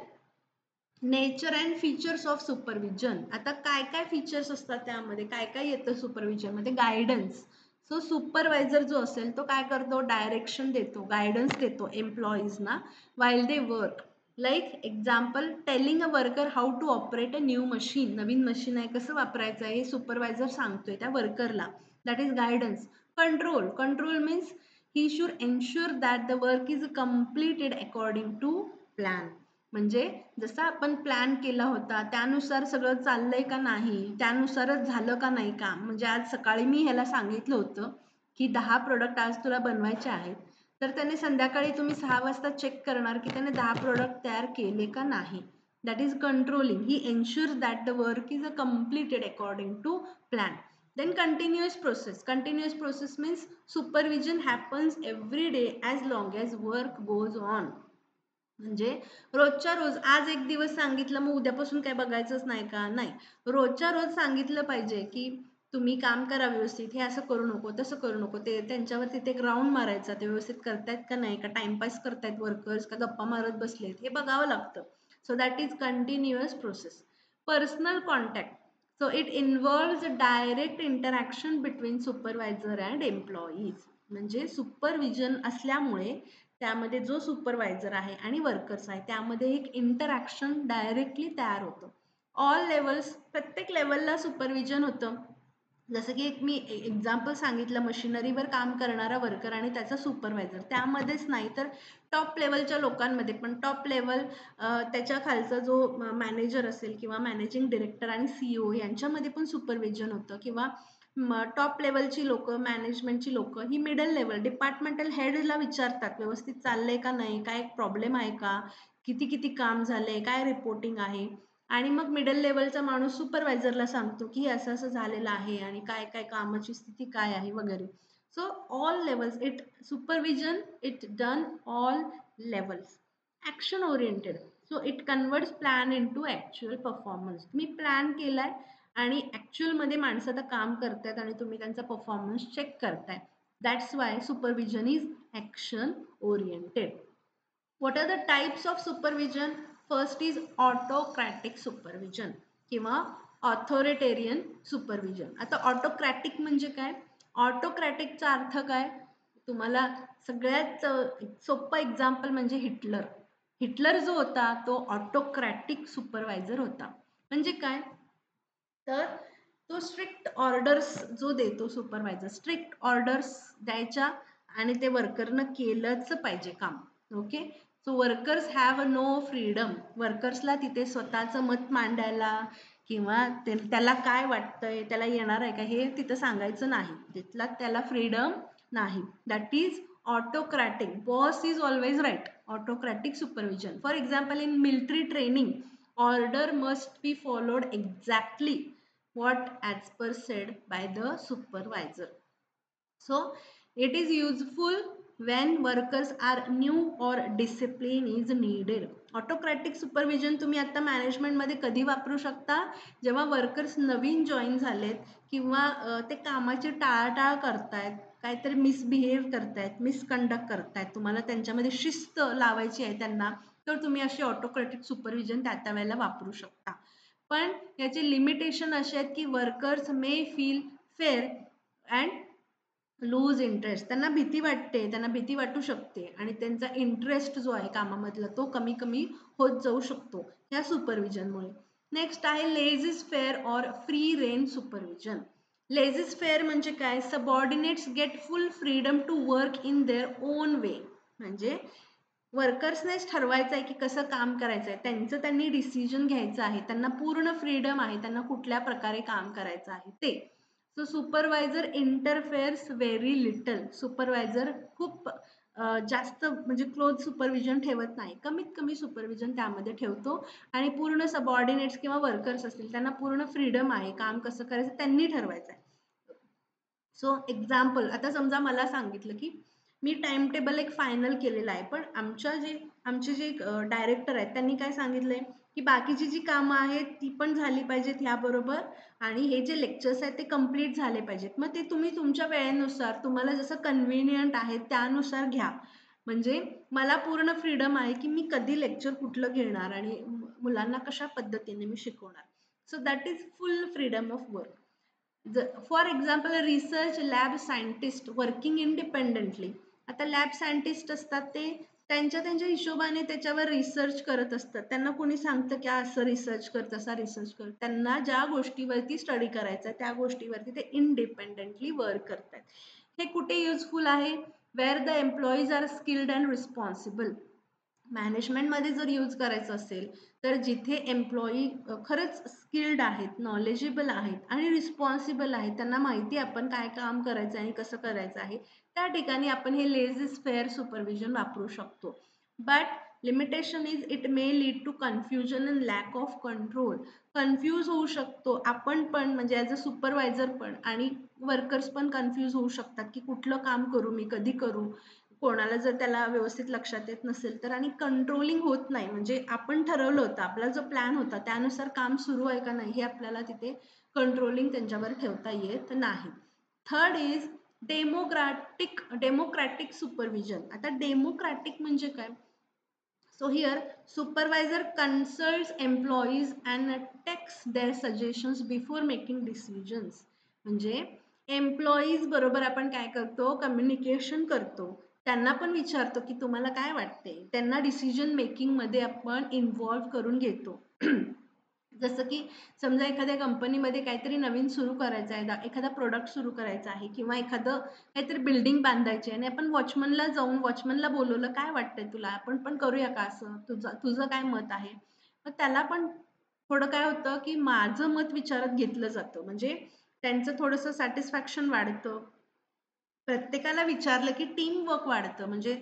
nature and features of supervision. आता काय काय फीचर्स असतात त्यामध्ये, काय काय येतं सुपरविजनमध्ये? गायडन्स. सो सुपरवायझर जो असेल तो काय करतो? डायरेक्शन देतो, गायडन्स देतो एम्प्लॉईजना while they work. Like example, telling a worker how to operate a new machine. नवीन मशीन आहे, कसं वापरायचं आहे हे सुपरवायझर सांगतोय त्या वर्करला. That is guidance. Control. Control means he should ensure that the work is completed according to plan. म्हणजे जसं आपण प्लॅन केला होता त्यानुसार सगळं चाललंय का नाही, त्यानुसारच झालं का नाही काम. म्हणजे आज सकाळी मी ह्याला सांगितलं होतं की 10 प्रोडक्ट आज तुला बनवायचे आहेत, तर त्याने संध्याकाळी तुम्ही 6 वाजता चेक करणार की त्याने 10 प्रोडक्ट तयार केले का नाही. That is controlling. He ensures that the work is completed according to plan. Then continuous process. Continuous process means supervision happens every day as long as work goes on. म्हणजे रोजच्या रोज, आज एक दिवस सांगितलं मग उद्यापासून काय बघायचंच नाही का? नाही. रोजच्या रोज सांगितलं पाहिजे की तुम्ही काम करा व्यवस्थित, हे असं करू नको, तसं करू नको. ते त्यांच्यावर तिथे एक राऊंड मारायचा, ते व्यवस्थित करतायत का नाही, का टाइमपास करतायत वर्कर्स, का गप्पा मारत बसलेत, हे बघावं लागतं. So that is continuous process. Personal contact. So it involves direct interaction between supervisor and employees. म्हणजे सुपरविजन असल्यामुळे त्यामध्ये जो सुपरवायझर आहे आणि वर्कर्स आहे त्यामध्ये एक इंटरॅक्शन डायरेक्टली तयार होतं. ऑल लेवल्स, प्रत्येक लेवलला सुपरविजन होतं. जसं की एक मी एक्झाम्पल सांगितलं, मशिनरीवर काम करणारा वर्कर आणि त्याचा सुपरवायझर, त्यामध्येच नाही तर टॉप लेवलच्या लोकांमध्ये पण, टॉप लेवल त्याच्या खालचा जो मॅनेजर असेल किंवा मॅनेजिंग डिरेक्टर आणि CEO यांच्यामध्ये पण सुपरविजन होतं. किंवा टॉप लेवलची लोक, मॅनेजमेंटची लोक ही मिडल लेवल डिपार्टमेंटल हेडला विचारतात व्यवस्थित चाललंय का नाही, काय प्रॉब्लेम आहे का, किती किती काम झालंय, काय रिपोर्टिंग आहे. आणि मग मिडल लेवलचा माणूस सुपरवायझरला सांगतो की असं असं झालेलं आहे आणि काय काय कामाची स्थिती काय आहे वगैरे. So all levels, it supervision it done all levels. Action oriented. So it converts plan into actual performance. तुम्ही प्लॅन केलाय आणि ॲक्च्युअलमध्ये माणसं आता काम करतायत आणि तुम्ही त्यांचा परफॉर्मन्स चेक करताय. That's why supervision is action oriented. What are the types of supervision? First is autocratic supervision किंवा ऑथॉरिटेरियन सुपरविजन. आता ऑटोक्रॅटिक म्हणजे काय? ऑटोक्रॅटिकचा अर्थ काय? तुम्हाला सगळ्यात सोपं एक्झाम्पल म्हणजे हिटलर. हिटलर जो होता तो ऑटोक्रॅटिक सुपरवायझर होता. म्हणजे काय? तर तो स्ट्रिक्ट ऑर्डर्स जो देतो सुपरवायझर, स्ट्रिक्ट ऑर्डर्स द्यायच्या आणि ते वर्करनं केलंच पाहिजे काम. Okay, so workers have no freedom. वर्कर्सला तिथे स्वतःचं मत मांडायला किंवा त्याला काय वाटतंय, त्याला येणार आहे का हे तिथं सांगायचं नाही. तिथला त्याला फ्रीडम नाही. That is autocratic. Boss is always right. Autocratic supervision. For example, in military training, order must be followed exactly what as per said by the supervisor. So it is useful when workers are new or discipline is needed. Autocratic supervision तुम्ही आता मॅनेजमेंट मध्ये कधी वापरू शकता? जेव्हा वर्कर्स नवीन जॉईन झालेत किंवा ते कामाची टाळाटाळ करतायत, काहीतरी मिसबिहेव करतायत, मिसकंडक्ट करतायत, तुम्हाला त्यांच्यामध्ये शिस्त लावायची आहे त्यांना, तर तुम्ही अशी ऑटोक्रॅटिक सुपरविजन त्या वेळेला वापरू शकता. पण याचे लिमिटेशन असे आहेत की workers may feel fair and loose interest. त्यांना भीती वाटते, त्यांना भीती वाटू शकते आणि त्यांचा इंटरेस्ट जो आहे कामामधला तो कमी कमी होत जाऊ शकतो या सुपरविजनमुळे. नेक्स्ट आहे laissez faire or free range supervision. Laissez faire म्हणजे काय? Subordinates get full freedom to work in their own way. म्हणजे वर्कर्सनेच ठरवायचं आहे की कसं काम करायचं आहे, त्यांचं त्यांनी डिसिजन घ्यायचं आहे, त्यांना पूर्ण फ्रीडम आहे त्यांना कुठल्या प्रकारे काम करायचं आहे ते. So supervisor interferes very little. Supervisor खूप जास्त म्हणजे क्लोज सुपरविजन ठेवत नाही, कमीत कमी सुपरविजन त्यामध्ये ठेवतो आणि पूर्ण सबऑर्डिनेट्स किंवा वर्कर्स असतील त्यांना पूर्ण फ्रीडम आहे, काम कसं करायचं त्यांनी ठरवायचं आहे. सो एक्झाम्पल, आता समजा मला सांगितलं की मी टाइम टेबल एक फायनल केलेला आहे, पण आमचे जे डायरेक्टर आहेत त्यांनी काय सांगितलंय की बाकीची जी कामं आहेत ती पण झाली पाहिजेत ह्याबरोबर आणि हे जे लेक्चर्स आहेत ते कम्प्लीट झाले पाहिजेत. मग ते तुम्ही तुमच्या वेळेनुसार तुम्हाला जसं कन्व्हिनियंट आहे त्यानुसार घ्या. म्हणजे मला पूर्ण फ्रीडम आहे की मी कधी लेक्चर कुठलं घेणार आणि मुलांना कशा पद्धतीने मी शिकवणार. So that is full freedom of work. For example, research lab scientist working independently. आता लॅब सायंटिस्ट असतात ते त्यांच्या हिशोबाने त्याच्यावर रिसर्च करत असतात. त्यांना कोणी सांगतं की असं रिसर्च कर तसा रिसर्च कर, त्यांना ज्या गोष्टीवरती स्टडी करायचं त्या गोष्टीवरती ते इंडिपेंडेंटली वर्क करतात. हे कुठे युजफुल आहे? Where the employees are skilled and responsible. मॅनेजमेंटमध्ये जर यूज करायचं असेल तर जिथे एम्प्लॉई खरंच स्किल्ड आहेत, नॉलेजेबल आहेत आणि रिस्पॉन्सिबल आहेत, त्यांना माहिती आपण काय काम करायचं आणि कसं करायचं आहे, त्या ठिकाणी आपण हे लेझीज फेअर सुपरविजन वापरू शकतो. But limitation is it may lead to confusion and lack of control. Confuse होऊ शकतो आपण पण, म्हणजे ॲज अ सुपरवायझर पण आणि वर्कर्स पण कन्फ्यूज होऊ शकतात की कुठलं काम करू मी, कधी करू, कोणाला जर त्याला व्यवस्थित लक्षात येत नसेल तर, आणि कंट्रोलिंग होत नाही. म्हणजे आपण ठरवलं होतं, आपला जो प्लॅन होता त्यानुसार काम सुरू आहे का नाही हे आपल्याला तिथे कंट्रोलिंग त्यांच्यावर ठेवता येत नाही. Third is democratic supervision. आता डेमोक्रॅटिक म्हणजे काय? So here supervisor consults employees and takes their suggestions before making decisions. म्हणजे एम्प्लॉईज बरोबर आपण काय करतो? कम्युनिकेशन करतो, त्यांना पण विचारतो की तुम्हाला काय वाटते, त्यांना डिसिजन मेकिंग मध्ये आपण इन्व्हॉल्व करून घेतो. जसं की समजा एखाद्या कंपनीमध्ये काहीतरी नवीन सुरू करायचं आहे, एखादा प्रोडक्ट सुरू करायचा आहे किंवा एखादं काहीतरी बिल्डिंग बांधायची आहे आणि आपण वॉचमनला जाऊन वॉचमनला बोलवलं, काय वाटतंय तुला, आपण पण करूया का असं, तुझं काय मत आहे. मग त्याला पण थोडं काय होतं की माझं मत विचारात घेतलं जातं, म्हणजे त्यांचं थोडंसं सॅटिस्फॅक्शन वाढतं. प्रत्येकाला विचारलं की टीम वर्क वाढतं. म्हणजे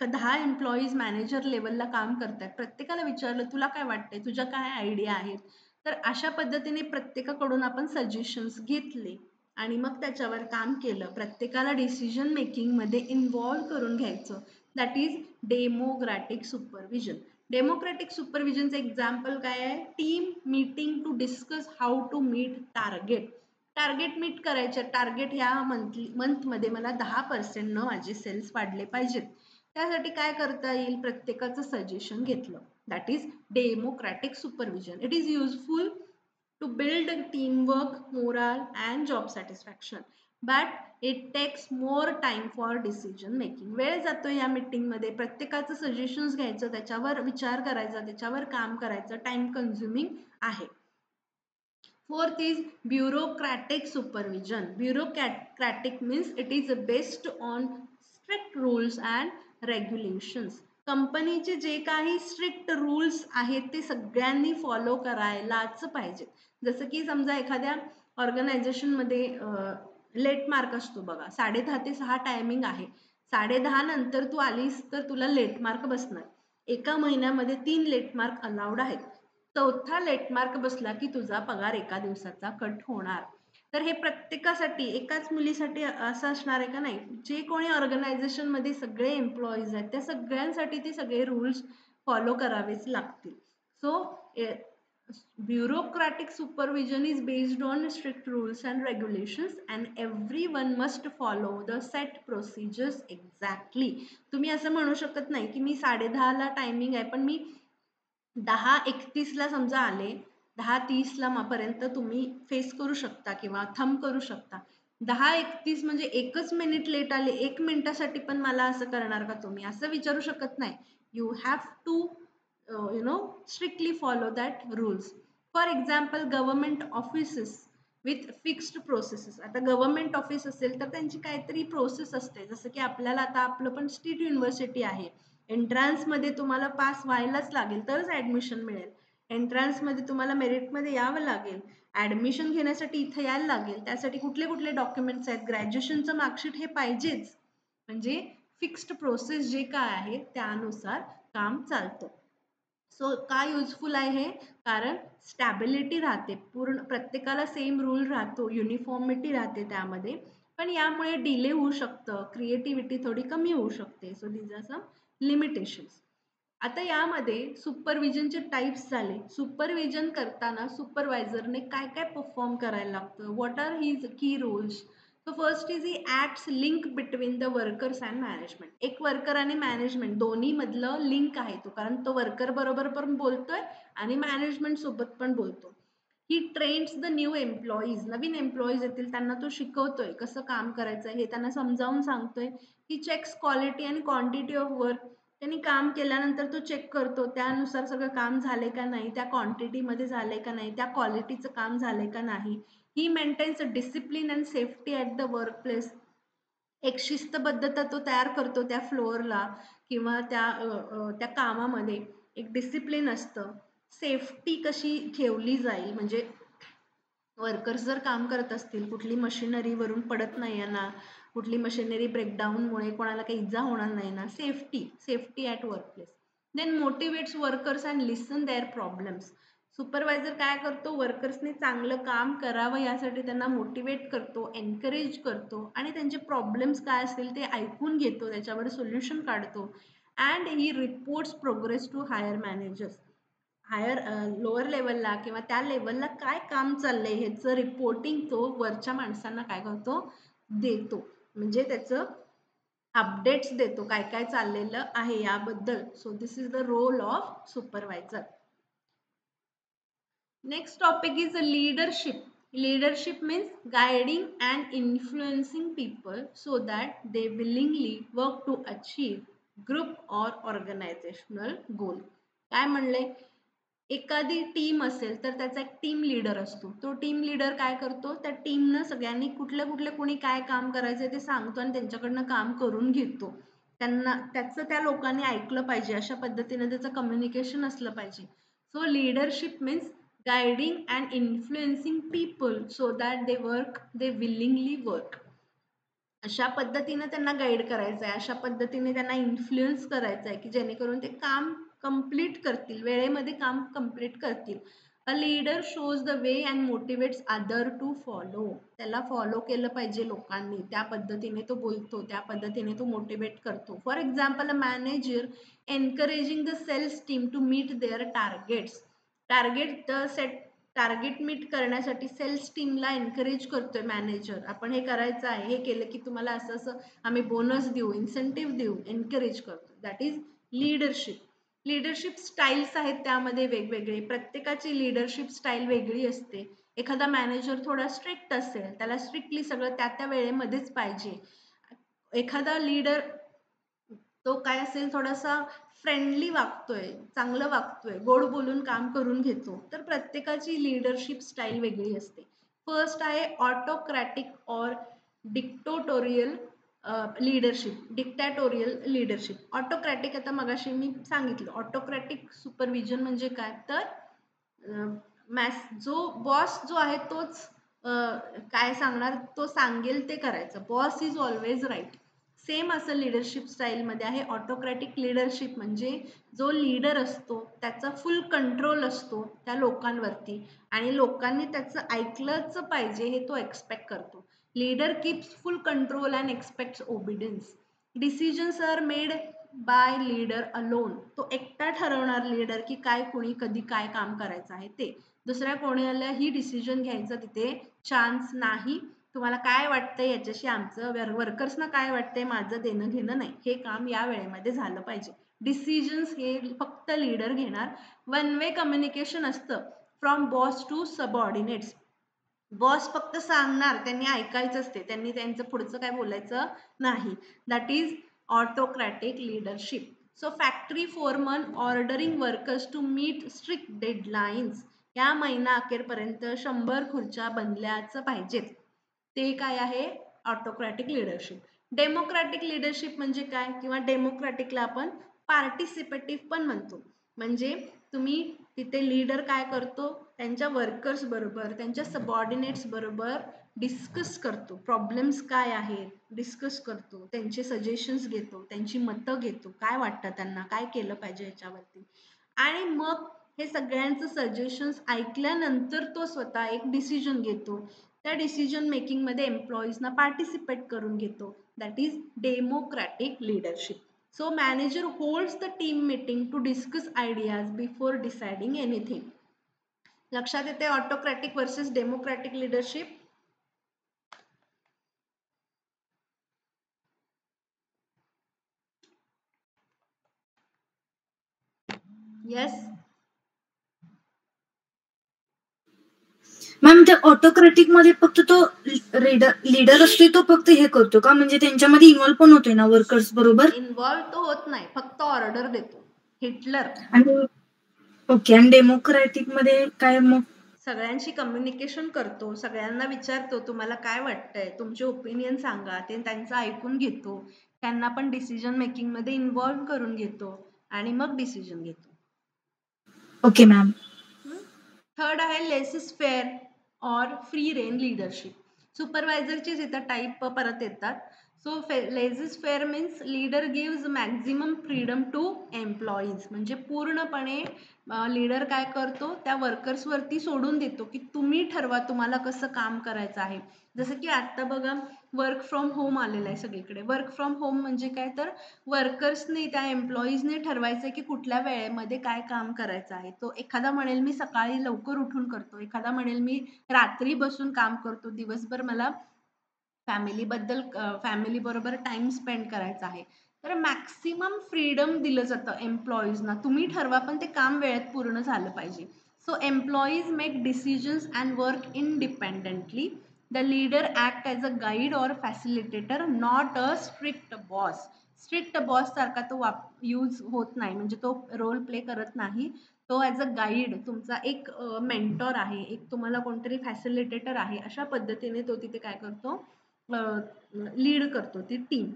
10 एम्प्लॉईज मॅनेजर लेवलला काम करतात, प्रत्येकाला विचारलं तुला काय वाटतंय, तुझ्या काय आयडिया आहेत, तर अशा पद्धतीने प्रत्येकाकडून आपण सजेशन्स घेतले आणि मग त्याच्यावर काम केलं. प्रत्येकाला डिसिजन मेकिंग मध्ये इन्व्हॉल्व करून घ्यायचं. That is democratic supervision. Democratic सुपरविजनचं एक्झाम्पल काय आहे? Team meeting to discuss how to meet target. Target meet करायचे. टार्गेट ह्या मंथमध्ये मला 10% माझे सेल्स वाढले पाहिजेत, त्यासाठी काय करता येईल? प्रत्येकाचं सजेशन घेतलं. that is democratic supervision. It is useful to build teamwork, morale, and job satisfaction. But it takes more time for decision making. वेळ जातो या मीटिंग मध्ये, प्रत्येकाचं सजेशन्स घ्यायचं, त्याच्यावर विचार करायचा, त्याच्यावर काम करायचं, टाइम कन्झ्युमिंग आहे. Fourth is bureaucratic supervision. Bureaucratic means it is based on strict rules and regulations. कंपनीचे जे काही स्ट्रिक्ट रूल्स आहेत ते सगळ्यांनी फॉलो करायलाच पाहिजे. जसं की समजा एखाद्या ऑर्गनायझेशनमध्ये लेट मार्क असतो बघा, 10:30 ते 6 टायमिंग आहे. 10:30 नंतर तू आलीस तर तुला लेट मार्क बसणार. एका महिन्यामध्ये 3 लेट मार्क अलाउड आहेत. चौथा लेट मार्क बसला की तुझा पगार एका दिवसाचा कट होणार. तर हे प्रत्येकासाठी, एकाच मुलीसाठी असं असणार आहे का? नाही. जे कोणी ऑर्गनायझेशन मध्ये सगळे एम्प्लॉईज आहेत त्या सगळ्यांसाठी ते सगळे रूल्स फॉलो करावेच लागतील. So bureaucratic supervision is based on strict rules and regulations and everyone must follow the set procedures exactly. तुम्ही असं म्हणू शकत नाही की मी 10:30 ला टायमिंग आहे पण मी 10:31 ला समजा आले, 10:30 ला पर्यंत तुम्ही फेस करू शकता किंवा थंब करू शकता. 10:31 म्हणजे एकच मिनिट लेट आले, 1 मिनिटासाठी पण मला असं करणार का तुम्ही? असं विचारू शकत नाही. You have to strictly follow that rules. For example, government offices with fixed processes. आता गव्हर्नमेंट ऑफिस असेल तर त्यांची काहीतरी प्रोसेस असते. जसं की आपल्याला आता आपलं पण स्टेट युनिव्हर्सिटी आहे. एंट्रन्स मध्ये तुम्हाला पास व्हायलाच लागेल तरच ऍडमिशन मिळेल. एंट्रन्स मध्ये तुम्हाला मेरिट मध्ये यावं लागेल. ऍडमिशन घेण्यासाठी इथे यायला लागेल. त्यासाठी कुठले कुठले डॉक्युमेंट्स आहेत? ग्रॅज्युएशनचं मार्कशीट हे पाहिजेच. म्हणजे फिक्स्ड प्रोसेस जे काय आहे त्यानुसार काम चालतं. सो का युजफुल आहे हे? कारण स्टॅबिलिटी राहते, पूर्ण प्रत्येकाला सेम रूल राहतो, युनिफॉर्मिटी राहते त्यामध्ये. पण यामुळे डिले होऊ शकतं, क्रिएटिव्हिटी थोडी कमी होऊ शकते. So these are some limitations. आता यामध्ये सुपरविजनचे टाइप्स झाले. सुपरविजन करताना सुपरवायझरने काय काय परफॉर्म करायला लागतं? व्हॉट आर हिज की Rolls? So first is he acts link between the workers and management. एक वर्कर आणि मॅनेजमेंट दोन्ही मधलं लिंक आहे तो, कारण तो वर्कर बरोबर पण बोलतोय आणि मॅनेजमेंट सोबत पण बोलतो. He trains the new employees. नवीन एम्प्लॉईज येतील त्यांना तो शिकवतोय कसं काम करायचं हे त्यांना समजावून सांगतोय. ही चेक्स क्वालिटी आणि क्वांटिटी ऑफ वर्क. त्यांनी काम केल्यानंतर तो चेक करतो त्यानुसार सगळं काम झाले का नाही, त्या क्वांटिटी मध्ये झाले का नाही, त्या क्वालिटीचं काम झाले का नाही. He maintains discipline and safety at the work place. एक शिस्तबद्धता तो तयार करतो त्या फ्लोअरला किंवा त्या कामामध्ये. एक डिसिप्लिन असतं. सेफ्टी कशी ठेवली जाईल, म्हणजे वर्कर्स जर काम करत असतील, कुठली मशिनरी वरून पडत नाही ना, कुठली मशिनरी ब्रेकडाऊनमुळे कोणाला काही इजा होणार नाही ना. Safety at work place. Then motivates workers and listen their problems. Supervisor काय करतो? वर्कर्सने चांगलं काम करावं यासाठी त्यांना मोटिवेट करतो, एनकरेज करतो आणि त्यांचे प्रॉब्लेम्स काय असतील ते ऐकून घेतो, त्याच्यावर सोल्युशन काढतो. And he reports progress to higher managers. Higher lower लेवलला किंवा त्या लेवलला काय काम चाललंय ह्याचं रिपोर्टिंग तो वरच्या माणसांना काय करतो? देतो. म्हणजे त्याचं अपडेट्स देतो, काय काय चाललेलं आहे याबद्दल. So this is the role of supervisor. Next topic is leadership. Leadership means guiding and influencing people so that they willingly work to achieve group or organizational goal. काय म्हणले? एखादी टीम असेल तर त्याचा एक टीम लीडर असतो. तो टीम लीडर काय करतो? त्या टीमनं सगळ्यांनी कुठले कोणी काय काम करायचं ते सांगतो आणि त्यांच्याकडनं काम करून घेतो. त्यांना त्याचं त्या लोकांनी ऐकलं पाहिजे, अशा पद्धतीने त्याचं कम्युनिकेशन असलं पाहिजे. So leadership means guiding and influencing people so that they willingly work. अशा पद्धतीने त्यांना गाईड करायचं आहे, अशा पद्धतीने त्यांना इन्फ्लुएन्स करायचं आहे की जेणेकरून ते काम कंप्लीट करतील, वेळेमध्ये काम कंप्लीट करतील. A leader shows the way and motivates other to follow. त्याला फॉलो केलं पाहिजे लोकांनी, त्या पद्धतीने तो बोलतो, त्या पद्धतीने तो मोटिवेट करतो. For example, a manager encouraging the sales team to meet their targets. Target meet करण्यासाठी सेल्स टीमला एनकरेज करतोय मॅनेजर. आपण हे करायचं आहे, हे केलं की तुम्हाला असं आम्ही बोनस देऊ, इन्सेंटिव्ह देऊ, एनकरेज करतो. That is leadership. Leadership styles आहेत त्यामध्ये वेगवेगळे, प्रत्येकाची लिडरशिप स्टाईल वेगळी असते. एखादा मॅनेजर थोडा स्ट्रिक्ट असेल, त्याला स्ट्रिक्टली सगळं त्या वेळेमध्येच पाहिजे. एखादा लीडर तो काय असेल थोडासा फ्रेंडली वागतोय, चांगलं वागतोय, गोड बोलून काम करून घेतो. तर प्रत्येकाची लिडरशिप स्टाईल वेगळी असते. फर्स्ट आहे ऑटोक्रॅटिक और डिक्टोटोरियल लीडरशिप. डिक्टॅटोरियल लीडरशिप. ऑटोक्रॅटिक आता मगाशी मी सांगितलं. ऑटोक्रॅटिक सुपरविजन म्हणजे काय, तर जो बॉस जो आहे तोच काय सांगणार, तो सांगेल ते करायचं. Boss is always right. Same असं लिडरशिप स्टाईलमध्ये आहे ऑटोक्रॅटिक लिडरशिप. म्हणजे जो लीडर असतो त्याचा फुल कंट्रोल असतो त्या लोकांवरती आणि लोकांनी त्याचं ऐकलंच पाहिजे हे तो एक्सपेक्ट करतो. Leader keeps full control and expects obedience. Decisions are made by leader alone. तो एकटा ठरवणार लीडर की काय, कोणी कधी काय काम करायचं आहे ते. दुसऱ्या कोणालाही डिसिजन घ्यायचं तिथे चान्स नाही. तुम्हाला काय वाटतंय याच्याशी आमचं, वर्कर्सना काय वाटतंय माझं देणं घेणं नाही. हे काम या वेळेमध्ये झालं पाहिजे. डिसिजन्स हे फक्त लीडर घेणार. वन वे कम्युनिकेशन असतं from boss to subordinates. Boss फक्त सांगणार, त्यांनी ऐकायचं असते, त्यांनी त्यांचं पुढचं काय बोलायचं नाही. That is autocratic leadership. So factory foreman ordering workers to meet strict deadlines. या महिना अखेरपर्यंत 100 खुर्च्या बनल्याच पाहिजेत. ते काय आहे, ऑटोक्रॅटिक लिडरशिप. डेमोक्रॅटिक लिडरशिप म्हणजे काय, किंवा डेमोक्रॅटिकला आपण पार्टिसिपेटिव्ह पण म्हणतो. म्हणजे तुम्ही तिथे लीडर काय करतो, त्यांच्या वर्कर्स बरोबर, त्यांच्या सबऑर्डिनेट्स बरोबर डिस्कस करतो. प्रॉब्लेम्स काय आहेत डिस्कस करतो, त्यांचे सजेशन्स घेतो, त्यांची मतं घेतो, काय वाटतं त्यांना, काय केलं पाहिजे याच्यावरती. आणि मग हे सगळ्यांचं सजेशन्स ऐकल्यानंतर तो स्वतः एक डिसिजन घेतो. त्या डिसिजन मेकिंग मध्ये एम्प्लॉईजना पार्टिसिपेट करून घेतो. That is democratic leadership. So manager holds the team meeting to discuss ideas before deciding anything. लक्षात येते autocratic versus democratic leadership. Yes ma'am, त्या ऑटोक्रॅटिक मध्ये फक्त तो लीडर असतो तो फक्त हे करतो का, म्हणजे त्यांच्यामध्ये इन्व्हॉल्व पण होतोय ना वर्कर्स बरोबर? इन्व्हॉल्व तो होत नाही, फक्त ऑर्डर देतो. हिटलर. आणि ओके, आणि डेमोक्रॅटिक मध्ये काय मग? सगळ्यांशी कम्युनिकेशन करतो, सगळ्यांना विचारतो तुम्हाला काय वाटतंय, तुमचे ओपिनियन सांगा, ते त्यांचं ऐकून घेतो, त्यांना पण डिसिजन मेकिंग मध्ये इन्व्हॉल्व करून घेतो आणि मग डिसिजन घेतो. Okay ma'am. थर्ड आहे लेसिस फेअर और फ्री रेन लिडरशिप. सुपरवायझरचे इथं टाईप परत येतात. So laissez faire means leader gives maximum freedom to employees. म्हणजे पूर्णपणे लीडर काय करतो, त्या वर्कर्सवरती सोडून देतो की तुम्ही ठरवा तुम्हाला कसं काम करायचं आहे. जसं की आता बघा वर्क फ्रॉम होम आलेलं आहे सगळीकडे. वर्क फ्रॉम होम म्हणजे काय, तर वर्कर्सने त्या एम्प्लॉईजने ठरवायचं की कुठल्या वेळेमध्ये काय काम करायचं आहे. तो एखादा म्हणेल मी सकाळी लवकर उठून करतो, एखादा म्हणेल मी रात्री बसून काम करतो, दिवसभर मला फॅमिली बरोबर टाइम स्पेंड करायचा आहे. तर मॅक्सिमम फ्रीडम दिलं जातं एम्प्लॉईजना. तुम्ही ठरवा पण ते काम वेळेत पूर्ण झालं पाहिजे. So employees make decisions and work independently. The leader act as a guide और facilitator, not a strict boss. Strict boss सारखा तो यूज होत नाही, म्हणजे तो रोल प्ले करत नाही. तो ॲज अ गाईड, तुमचा एक मेंटॉर आहे, एक तुम्हाला कोणतरी फॅसिलिटेटर आहे, अशा पद्धतीने तो तिथे काय करतो, लीड करतो ती team.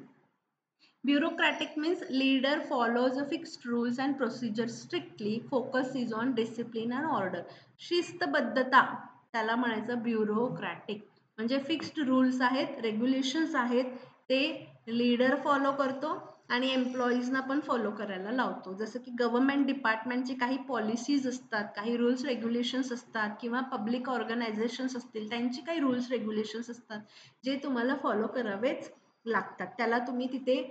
Bureaucratic means leader follows a fixed rules and procedure strictly, focus is on discipline and order. शिस्तबद्धता त्याला म्हणायचं ब्युरोक्रॅटिक. म्हणजे फिक्स्ड रूल्स आहेत, रेग्युलेशन्स आहेत, ते लीडर फॉलो करतो आणि एम्प्लॉईजना पण फॉलो करायला लावतो. जसं की गव्हर्नमेंट डिपार्टमेंटची काही पॉलिसीज असतात, काही रूल्स रेग्युलेशन्स असतात, किंवा पब्लिक ऑर्गनायझेशन्स असतील त्यांची काही रूल्स रेग्युलेशन्स असतात जे तुम्हाला फॉलो करावेच लागतात. त्याला तुम्ही तिथे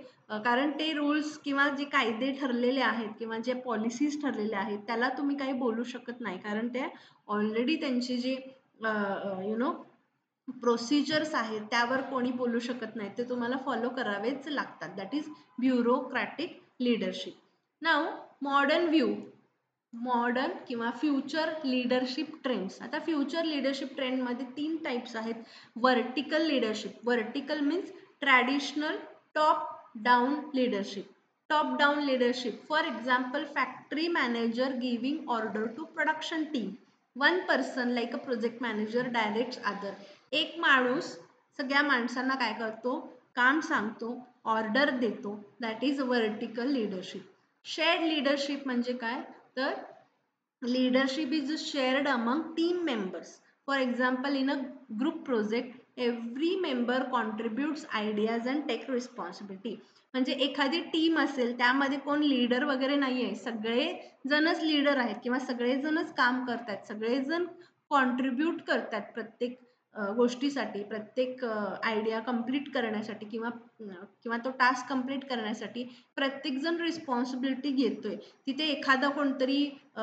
कारण ते रूल्स किंवा जे कायदे ठरलेले आहेत किंवा जे पॉलिसीज ठरलेले आहेत त्याला तुम्ही काही बोलू शकत नाही, कारण ते ऑलरेडी त्यांची जी प्रोसिजर्स आहेत त्यावर कोणी बोलू शकत नाही, ते तुम्हाला फॉलो करावेच लागतात. That is bureaucratic leadership. Now modern view, modern किंवा फ्युचर लीडरशिप ट्रेंड्स. आता फ्युचर लीडरशिप ट्रेंडमध्ये 3 टाइप्स आहेत. Vertical leadership, vertical means traditional top down leadership. Top down leadership, for example factory manager giving order to production team. One person like a project manager directs other. एक माणूस सगळ्या माणसांना काय करतो, काम सांगतो, ऑर्डर देतो, that is vertical leadership. Shared leadership म्हणजे काय, तर leadership is shared among team members. For example, in a group project, every member contributes ideas and take responsibility. म्हणजे एखादी टीम असेल त्यामध्ये कोण लीडर वगैरे नाहीये, सगळे जणच लीडर आहेत किंवा सगळे जणच काम करतात, सगळेजण कॉन्ट्रीब्यूट करतात प्रत्येक गोष्टीसाठी, प्रत्येक आयडिया कंप्लीट करण्यासाठी किंवा तो टास्क कंप्लीट करण्यासाठी प्रत्येकजण रिस्पॉन्सिबिलिटी घेतोय. तिथे एखादा कोणतरी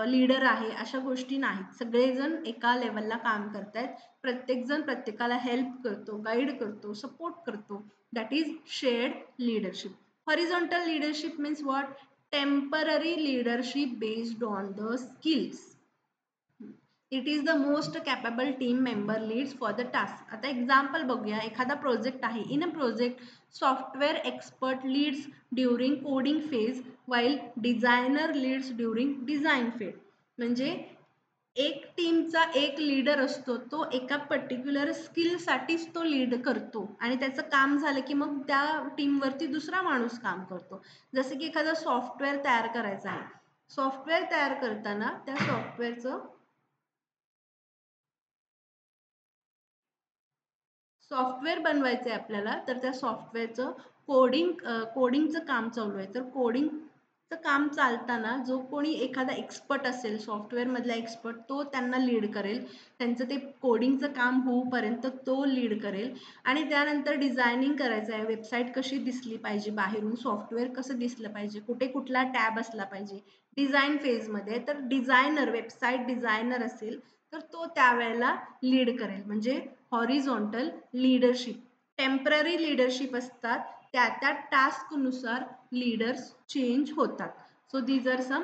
लीडर आहे अशा गोष्टी नाहीत. सगळेजण एका लेवलला काम करतायत, प्रत्येकजण प्रत्येकाला हेल्प करतो, गाईड करतो, सपोर्ट करतो. That is shared leadership. Horizontal leadership means what, temporary leadership based on the skills. It is the most capable team member leads for the task. आता एक्झाम्पल बघूया. एखादा प्रोजेक्ट आहे. In a project software expert leads during coding phase while designer leads during design phase. म्हणजे एक टीमचा एक लीडर असतो, तो एका पर्टिक्युलर स्किलसाठीच तो लीड करतो आणि त्याचं काम झालं की मग त्या टीमवरती दुसरा माणूस काम करतो. जसं की एखादा सॉफ्टवेअर तयार करायचा आहे. सॉफ्टवेअर तयार करताना त्या सॉफ्टवेअर बनवायचं आहे आपल्याला, तर त्या सॉफ्टवेअरचं कोडिंगचं काम चालू आहे. तर कोडिंगचं काम चालताना जो कोणी एखादा एक्सपर्ट असेल, सॉफ्टवेअरमधला एक्सपर्ट, तो त्यांना लीड करेल. त्यांचं ते कोडिंगचं काम होऊपर्यंत तो लीड करेल. आणि त्यानंतर डिझायनिंग करायचं आहे. वेबसाईट कशी दिसली पाहिजे, बाहेरून सॉफ्टवेअर कसं दिसलं पाहिजे, कुठे कुठला टॅब असला पाहिजे. डिझाईन फेजमध्ये तर डिझायनर, वेबसाईट डिझायनर असेल तर तो त्यावेळेला लीड करेल. म्हणजे हॉरिझॉन्टल लीडरशिप. टेम्पररी लीडरशिप असतात, त्या त्या टास्कनुसार लीडर्स चेंज होतात. So these are some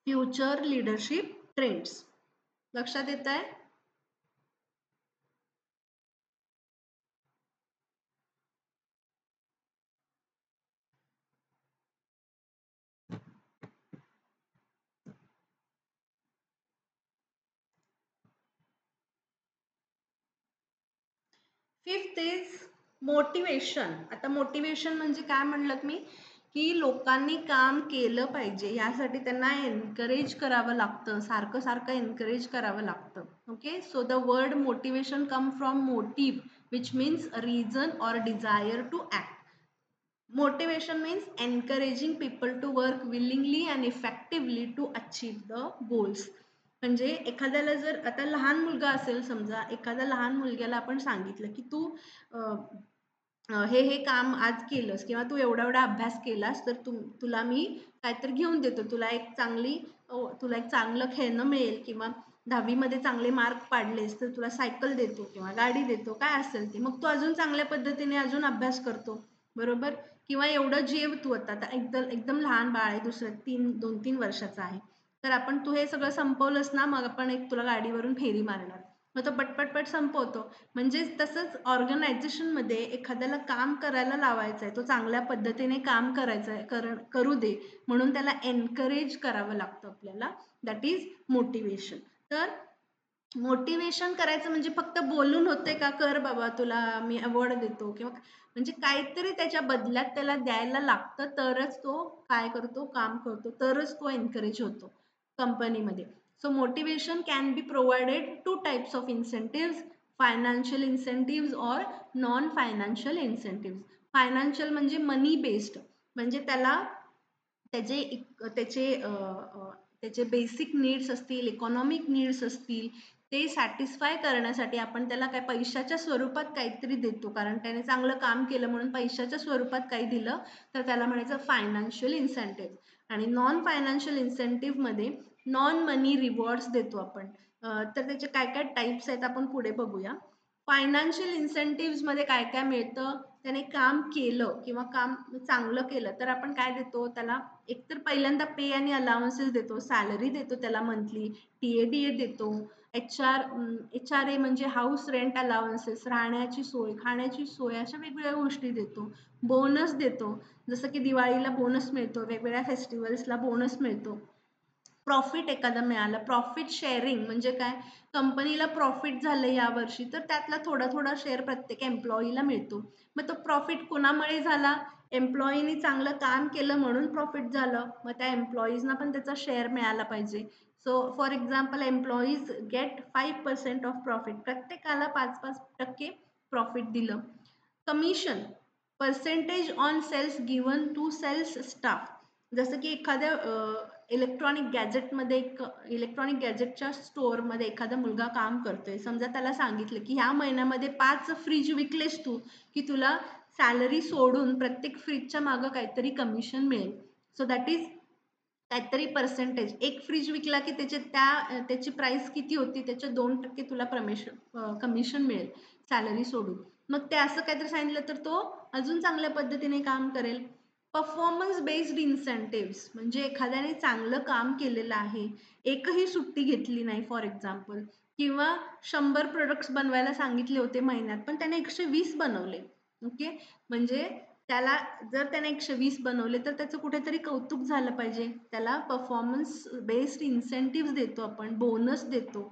future leadership trends. लक्षात येत आहे? Fifth is motivation. आता मोटिवेशन म्हणजे काय म्हणलं मी, की लोकांनी काम केलं पाहिजे यासाठी त्यांना एनकरेज करावं लागतं, सारखं सारखं एनकरेज करावं लागतं. Okay, so the word motivation come from motive which means reason or desire to act. Motivation means encouraging people to work willingly and effectively to achieve the goals. म्हणजे एखाद्याला जर आता लहान मुलगा असेल, समजा एखाद्या लहान मुलग्याला आपण सांगितलं की तू हे काम आज केलंस किंवा तू एवढा एवढा अभ्यास केलास तर तुला मी काहीतरी घेऊन देतो, तुला एक चांगलं खेळणं मिळेल किंवा 10वी मध्ये चांगले मार्क पाडलेस तर तुला सायकल देतो किंवा गाडी देतो, काय असेल ते. मग तू अजून चांगल्या पद्धतीने अजून अभ्यास करतो, बरोबर. किंवा एवढं जेव तू, आता एकदम एकदम लहान बाळ आहे, 2-3 वर्षाचा आहे, तर आपण तू हे सगळं संपवलंस ना, मग आपण तुला गाडीवरून फेरी मारणार. मग तो पटपट संपवतो. म्हणजे तसंच ऑर्गनायझेशनमध्ये एखाद्याला काम करायला लावायचं आहे, तो चांगल्या पद्धतीने काम करायचं आहे, करू दे म्हणून त्याला एनकरेज करावं लागतं आपल्याला. That is motivation. तर मोटिवेशन करायचं म्हणजे फक्त बोलून होते का, कर बाबा तुला मी अवॉर्ड देतो किंवा म्हणजे काहीतरी त्याच्या बदल्यात त्याला द्यायला लागतं, तरच तो काय करतो, काम करतो, तरच तो एनकरेज होतो कंपनीमध्ये. So motivation can be provided 2 types of इन्सेंटिव्स, financial इन्सेंटिव्स और नॉन फायनान्शियल इन्सेंटिव्स. फायनान्शियल म्हणजे मनी बेस्ड, म्हणजे त्याचे त्याचे त्याचे बेसिक नीड्स असतील, इकॉनॉमिक नीड्स असतील, ते सॅटिस्फाय करण्यासाठी आपण त्याला काय पैशाच्या स्वरूपात काहीतरी देतो, कारण त्याने चांगलं काम केलं म्हणून पैशाच्या स्वरूपात काही दिलं तर त्याला म्हणायचं फायनान्शियल इन्सेंटिव्ह. आणि नॉन फायनान्शियल इन्सेंटिव्हमध्ये नॉन मनी रिवॉर्ड्स देतो आपण. तर त्याचे काय काय टाईप्स आहेत आपण पुढे बघूया. फायनान्शियल इन्सेंटिव्ह मध्ये काय काय मिळतं, त्याने काम केलं किंवा काम चांगलं केलं तर आपण काय देतो त्याला, एकतर पहिल्यांदा पे आणि अलाउन्सेस देतो, सॅलरी देतो त्याला मंथली, टीएडीए देतो, एचआरए म्हणजे हाऊस रेंट अलाउन्सेस, राहण्याची सोय, खाण्याची सोय, अशा वेगवेगळ्या गोष्टी देतो, बोनस देतो, जसं की दिवाळीला बोनस मिळतो, वेगवेगळ्या फेस्टिवल्सला बोनस मिळतो, प्रॉफिट एखादा मिळालं, प्रॉफिट शेअरिंग म्हणजे काय, कंपनीला प्रॉफिट झालं या वर्षी तर त्यातला थोडा थोडा शेअर प्रत्येक एम्प्लॉईला मिळतो. मग तो प्रॉफिट कोणामुळे झाला, एम्प्लॉईनी चांगलं काम केलं म्हणून प्रॉफिट झालं, मग त्या एम्प्लॉईजना पण त्याचा शेअर मिळाला पाहिजे. So for example employees get 5% of profit, प्रत्येकाला 5-5% प्रॉफिट दिलं. Commission, percentage on sales given to sales staff, जसं की एखाद्या इलेक्ट्रॉनिक गॅजेटमध्ये, इलेक्ट्रॉनिक गॅजेटच्या स्टोअरमध्ये एखादा मुलगा काम करतोय, समजा त्याला सांगितलं की ह्या महिन्यामध्ये 5 फ्रीज विकलेस तू की तुला सॅलरी सोडून प्रत्येक फ्रीजच्या मागं काहीतरी कमिशन मिळेल. सो दॅट इज काहीतरी पर्सेंटेज, एक फ्रीज विकला की त्याची प्राइस किती होती त्याचे 2% तुला कमिशन मिळेल सॅलरी सोडून. मग ते असं काहीतरी सांगितलं तर तो अजून चांगल्या पद्धतीने काम करेल. परफॉर्मन्स बेस्ड इन्सेंटिव्ह म्हणजे एखाद्याने चांगलं काम केलेलं आहे, एकही सुट्टी घेतली नाही फॉर एक्झाम्पल, किंवा 100 प्रोडक्ट्स बनवायला सांगितले होते महिन्यात पण त्याने 120 बनवले. ओके, म्हणजे त्याला जर त्याने 120 बनवले तर त्याचं कुठेतरी कौतुक झालं पाहिजे, त्याला परफॉर्मन्स बेस्ड इन्सेंटिव्ह देतो आपण, बोनस देतो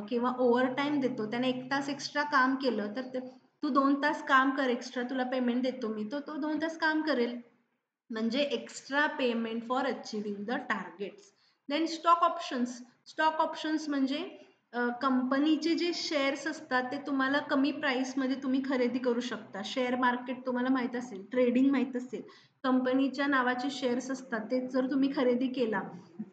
किंवा ओव्हर टाईम देतो. त्याने 1 तास एक्स्ट्रा काम केलं तर तू 2 तास काम कर एक्स्ट्रा, तुला पेमेंट देतो मी, तो 2 तास काम करेल, म्हणजे extra payment for achieving the targets. Then stock options, stock options म्हणजे कंपनीचे जे शेअर्स असतात ते तुम्हाला कमी प्राईसमध्ये तुम्ही खरेदी करू शकता. शेअर मार्केट तुम्हाला माहीत असेल, ट्रेडिंग माहीत असेल, कंपनीच्या नावाचे शेअर्स असतात ते जर तुम्ही खरेदी केला,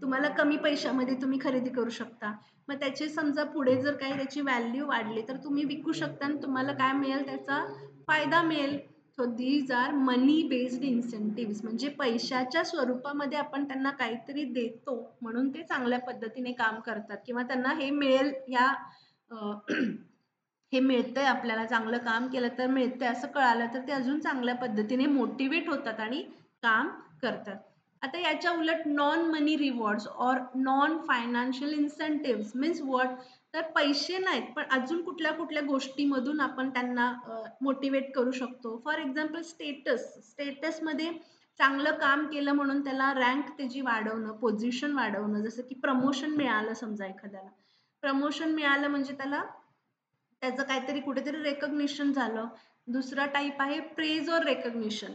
तुम्हाला कमी पैशामध्ये तुम्ही खरेदी करू शकता. मग त्याचे समजा पुढे जर काही त्याची व्हॅल्यू वाढली तर तुम्ही विकू शकता आणि तुम्हाला काय मिळेल, त्याचा फायदा मिळेल. So these are money based incentive, म्हणजे पैशाच्या स्वरूपामध्ये आपण त्यांना काहीतरी देतो म्हणून ते चांगल्या पद्धतीने काम करतात, किंवा त्यांना हे मिळेल या हे मिळतंय, आपल्याला चांगलं काम केलं तर मिळतंय असं कळालं तर ते अजून चांगल्या पद्धतीने मोटिवेट होतात आणि काम करतात. आता याच्या उलट non money rewards or non financial incentive means what, तर पैसे नाहीत पण अजून कुठल्या कुठल्या गोष्टीमधून आपण त्यांना मोटिवेट करू शकतो. फॉर एक्झाम्पल स्टेटसमध्ये चांगलं काम केलं म्हणून त्याला रँक त्याची वाढवणं, पोझिशन वाढवणं, जसं की प्रमोशन मिळालं, समजा एखाद्याला प्रमोशन मिळालं म्हणजे त्याचं काहीतरी कुठेतरी रेकग्निशन झालं. दुसरा टाईप आहे प्रेज और रेकग्निशन.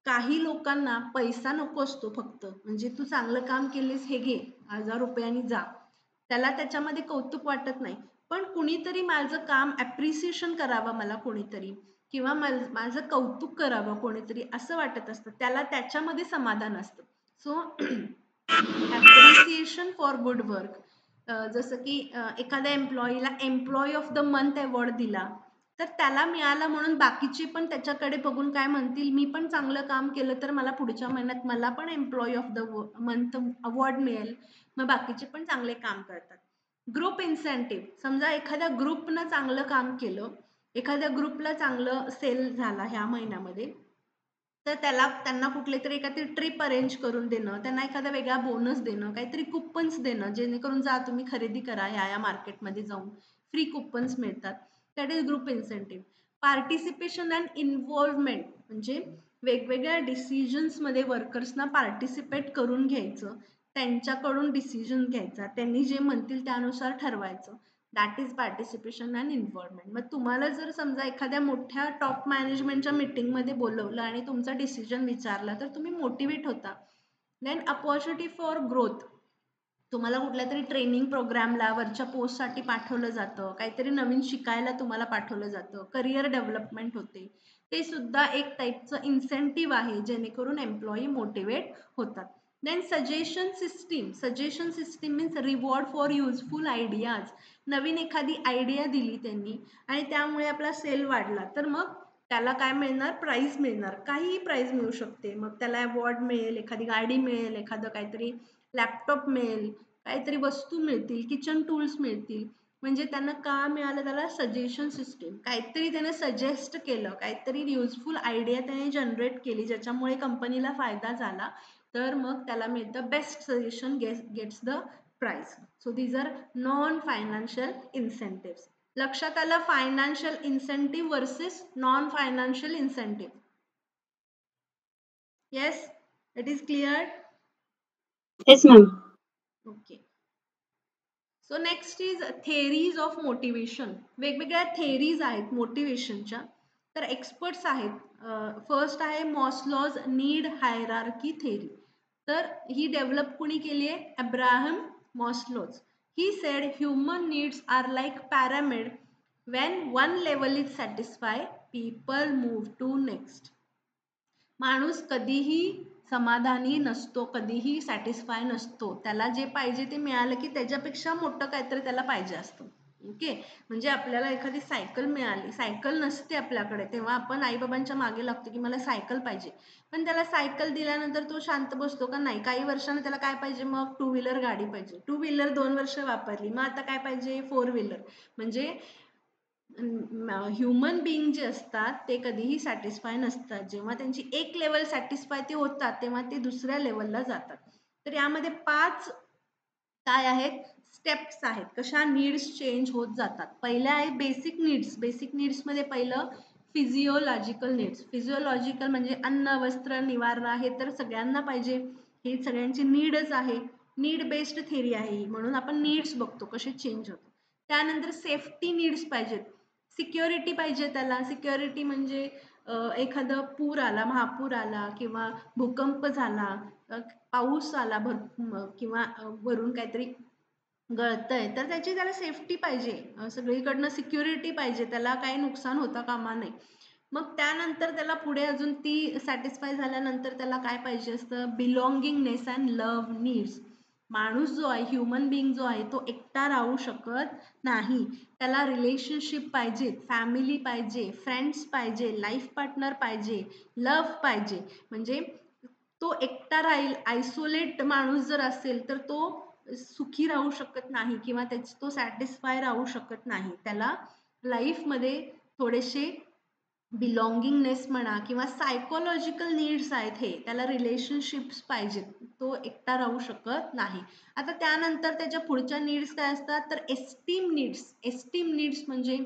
काही लोकांना पैसा नको असतो फक्त, म्हणजे तू चांगलं काम केलेस हे घे 1000 रुपयांनी जा, त्याला त्याच्यामध्ये कौतुक वाटत नाही, पण कुणीतरी माझं काम ॲप्रिसिएशन करावं मला कोणीतरी, किंवा माझं कौतुक करावं कोणीतरी असं वाटत असतं, त्याला त्याच्यामध्ये समाधान असतं. So appreciation for good work, जसं की एखाद्या एम्प्लॉईला employee of the month award दिला तर त्याला मिळाला म्हणून बाकीचे पण त्याच्याकडे बघून काय म्हणतील, मी पण चांगलं काम केलं तर मला पुढच्या महिन्यात मला पण employee of the month award मिळेल, मग बाकीचे पण चांगले काम करतात. ग्रुप इन्सेंटिव्ह, समजा एखाद्या ग्रुपनं चांगलं काम केलं, एखाद्या ग्रुपला चांगलं सेल झाला ह्या महिन्यामध्ये, तर त्यांना कुठली तरी एखादी ट्रिप अरेंज करून देणं, त्यांना एखादा वेगळा बोनस देणं, काहीतरी कुपन्स देणं, जेणेकरून जा तुम्ही खरेदी करा या मार्केटमध्ये जाऊन, फ्री कुपन्स मिळतात. That is group incentive. Participation and involvement म्हणजे वेगवेगळ्या डिसिजन्समध्ये वर्कर्सना पार्टिसिपेट करून घ्यायचं, त्यांच्याकडून डिसिजन घ्यायचा, त्यांनी जे म्हणतील त्यानुसार ठरवायचं. That is participation and involvement. मग तुम्हाला जर समजा एखाद्या मोठ्या टॉप मॅनेजमेंटच्या मीटिंगमध्ये बोलवलं आणि तुमचा डिसिजन विचारला तर तुम्ही मोटिवेट होता. देन अपॉर्च्युनिटी फॉर ग्रोथ, तुम्हाला कुठल्या तरी ट्रेनिंग प्रोग्रामला वरच्या पोस्टसाठी पाठवलं जातं, काहीतरी नवीन शिकायला तुम्हाला पाठवलं जातं, करिअर डेव्हलपमेंट होते, ते सुद्धा एक टाईपचं इन्सेंटिव्ह आहे जेणेकरून एम्प्लॉई मोटिवेट होतात. Then suggestion system means reward for useful ideas, नवीन एखादी आयडिया दिली त्यांनी आणि त्यामुळे आपला सेल वाढला तर मग त्याला काय मिळणार, प्राईज मिळणार, काहीही प्राईज मिळू शकते, मग त्याला अवॉर्ड मिळेल, एखादी गाडी मिळेल, एखादं काहीतरी लॅपटॉप मिळेल, काहीतरी वस्तू मिळतील, किचन टूल्स मिळतील, म्हणजे त्यांना का मिळालं, त्याला सजेशन सिस्टीम, काहीतरी त्याने सजेस्ट केलं, काहीतरी युजफुल आयडिया त्याने जनरेट केली ज्याच्यामुळे कंपनीला फायदा झाला, तर मग त्याला मिळतं best suggestion gets the prize. So these are non financial incentive. लक्षात आलं, financial incentive versus non financial incentive. Yes, it is clear. Yes ma'am. Okay. So next is theories of motivation. वेगवेगळ्या थेरीज आहेत मोटिवेशनच्या. तर एक्सपर्ट्स आहेत. फर्स्ट आहे मॉस्लॉज नीड हायरार्की थेरी. तर ही डेव्हलप कुणी केली आहे? Abraham Maslow's. He said human needs are like pyramid. When one level is satisfy, people move to next. माणूस कधीही समाधानी नसतो, कधीही सॅटिस्फाय नसतो. त्याला जे पाहिजे ते मिळालं की त्याच्यापेक्षा मोठं काहीतरी त्याला पाहिजे असतं. ओके. म्हणजे आपल्याला एखादी सायकल मिळाली, सायकल नसते आपल्याकडे, तेव्हा आपण आईबाबांच्या मागे लागतो की मला सायकल पाहिजे. पण त्याला सायकल दिल्यानंतर तो शांत बसतो का? नाही. काही वर्षांनी त्याला काय पाहिजे? मग 2 व्हीलर गाडी पाहिजे. 2 व्हीलर 2 वर्ष वापरली, मग आता काय पाहिजे? 4 व्हीलर. म्हणजे ह्युमन बिईंग जे असतात ते कधीही सॅटिस्फाय नसतात. जेव्हा त्यांची एक लेवल सॅटिस्फाय ते होतात, तेव्हा ते दुसऱ्या लेवलला जातात. तर यामध्ये 5 काय आहेत? स्टेप्स आहेत. कशा नीड्स चेंज होत जातात. पहिल्या आहे बेसिक नीड्स. बेसिक नीड्समध्ये पहिलं फिजिओलॉजिकल नीड्स. फिजिओलॉजिकल म्हणजे अन्न, वस्त्र, निवारा, हे तर सगळ्यांना पाहिजे. ही सगळ्यांची नीडच आहे. नीड बेस्ड थेरी आहे ही, म्हणून आपण नीड्स बघतो कसे चेंज होतात. त्यानंतर सेफ्टी नीड्स पाहिजेत. सिक्युरिटी पाहिजे त्याला. सिक्युरिटी म्हणजे एखादं पूर आला, महापूर आला किंवा भूकंप झाला, पाऊस आला किंवा वरून काहीतरी गळतंय, तर त्याची त्याला सेफ्टी पाहिजे. सगळीकडनं सिक्युरिटी पाहिजे, त्याला काही नुकसान होता कामा नये. मग त्यानंतर त्याला पुढे अजून ती सॅटिस्फाय झाल्यानंतर त्याला काय पाहिजे असतं? बिलॉंगिंगनेस अँड लव्ह नीड्स. माणूस जो आहे, ह्युमन बिईंग जो आहे, तो एकटा राहू शकत नाही. त्याला रिलेशनशिप पाहिजे, फॅमिली पाहिजे, फ्रेंड्स पाहिजे, लाईफ पार्टनर पाहिजे, लव्ह पाहिजे. म्हणजे तो एकटा राहील, आयसोलेट माणूस जर असेल तर तो सुखी राहू शकत नाही किंवा तो सॅटिस्फाय राहू शकत नाही. त्याला लाईफमध्ये थोडेसे बिलॉंगिंगनेस म्हणा किंवा सायकोलॉजिकल नीड्स आहेत, हे त्याला रिलेशनशिप्स पाहिजेत. तो एकटा राहू शकत नाही. आता त्यानंतर त्याच्या पुढच्या नीड्स काय असतात? तर एस्टीम नीड्स. एस्टीम नीड्स म्हणजे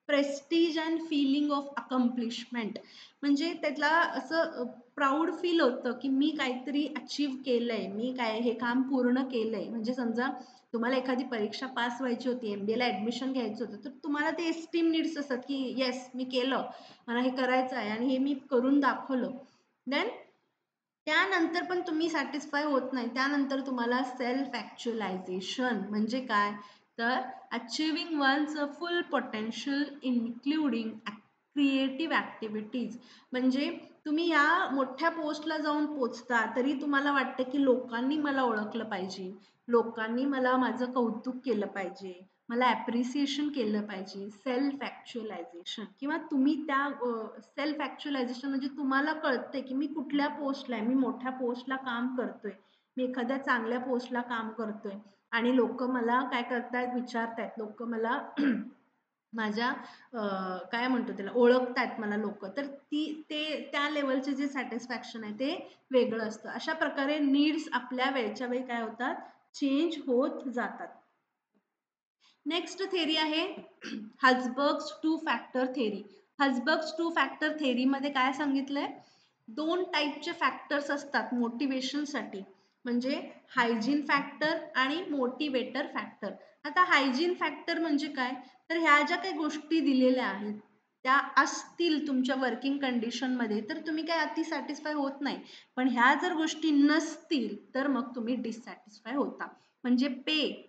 Prestige and feeling of accomplishment. म्हणजे त्याला असं प्राऊड फील होतं की मी काहीतरी अचीव केलंय, मी काय हे काम पूर्ण केलंय. म्हणजे समजा तुम्हाला एखादी परीक्षा पास व्हायची होती, MBA ला ऍडमिशन घ्यायचं होतं, तर तुम्हाला ते एस्टीम नीड्स असतात की येस मी केलं, मला हे करायचं आहे आणि हे मी करून दाखवलं. देन त्यानंतर पण तुम्ही सॅटिस्फाय होत नाही. त्यानंतर तुम्हाला सेल्फ ॲक्च्युअलायझेशन म्हणजे काय? तर achieving one's full potential including creative activities. म्हणजे तुम्ही या मोठ्या पोस्टला जाऊन पोचता तरी तुम्हाला वाटतं की लोकांनी मला ओळखलं पाहिजे, लोकांनी मला माझं कौतुक केलं पाहिजे, मला ॲप्रिसिएशन केलं पाहिजे. सेल्फ ॲक्च्युअलायझेशन किंवा तुम्ही त्या सेल्फ ॲक्च्युअलायझेशन म्हणजे तुम्हाला कळते की मी कुठल्या पोस्टला आहे, मी मोठ्या पोस्टला काम करतोय, मी एखाद्या चांगल्या पोस्टला काम करतोय आणि लोक मला काय करतायत, विचारतायत लोक मला माझ्या काय म्हणतो त्याला, ओळखतायत मला लोक. तर त्या लेवलचे जे सॅटिस्फॅक्शन आहे ते वेगळं असतं. अशा प्रकारे नीड्स आपल्या वेळच्या वेळी काय होतात? चेंज होत जातात. नेक्स्ट थेरी आहे हझबर्ग्स 2 फॅक्टर थेरी. हझबर्ग्स 2 फॅक्टर थेरीमध्ये काय सांगितलंय? 2 टाईपचे फॅक्टर्स असतात मोटिवेशनसाठी. म्हणजे हायजीन फॅक्टर आणि मोटिवेटर फॅक्टर. आता हायजीन फॅक्टर म्हणजे काय? तर ह्या ज्या काही गोष्टी दिलेल्या आहेत त्या असतील तुमच्या वर्किंग कंडिशनमध्ये तर तुम्ही काय अति सॅटिस्फाय होत नाही. पण ह्या जर गोष्टी नसतील तर मग तुम्ही डिससॅटिस्फाय होता. म्हणजे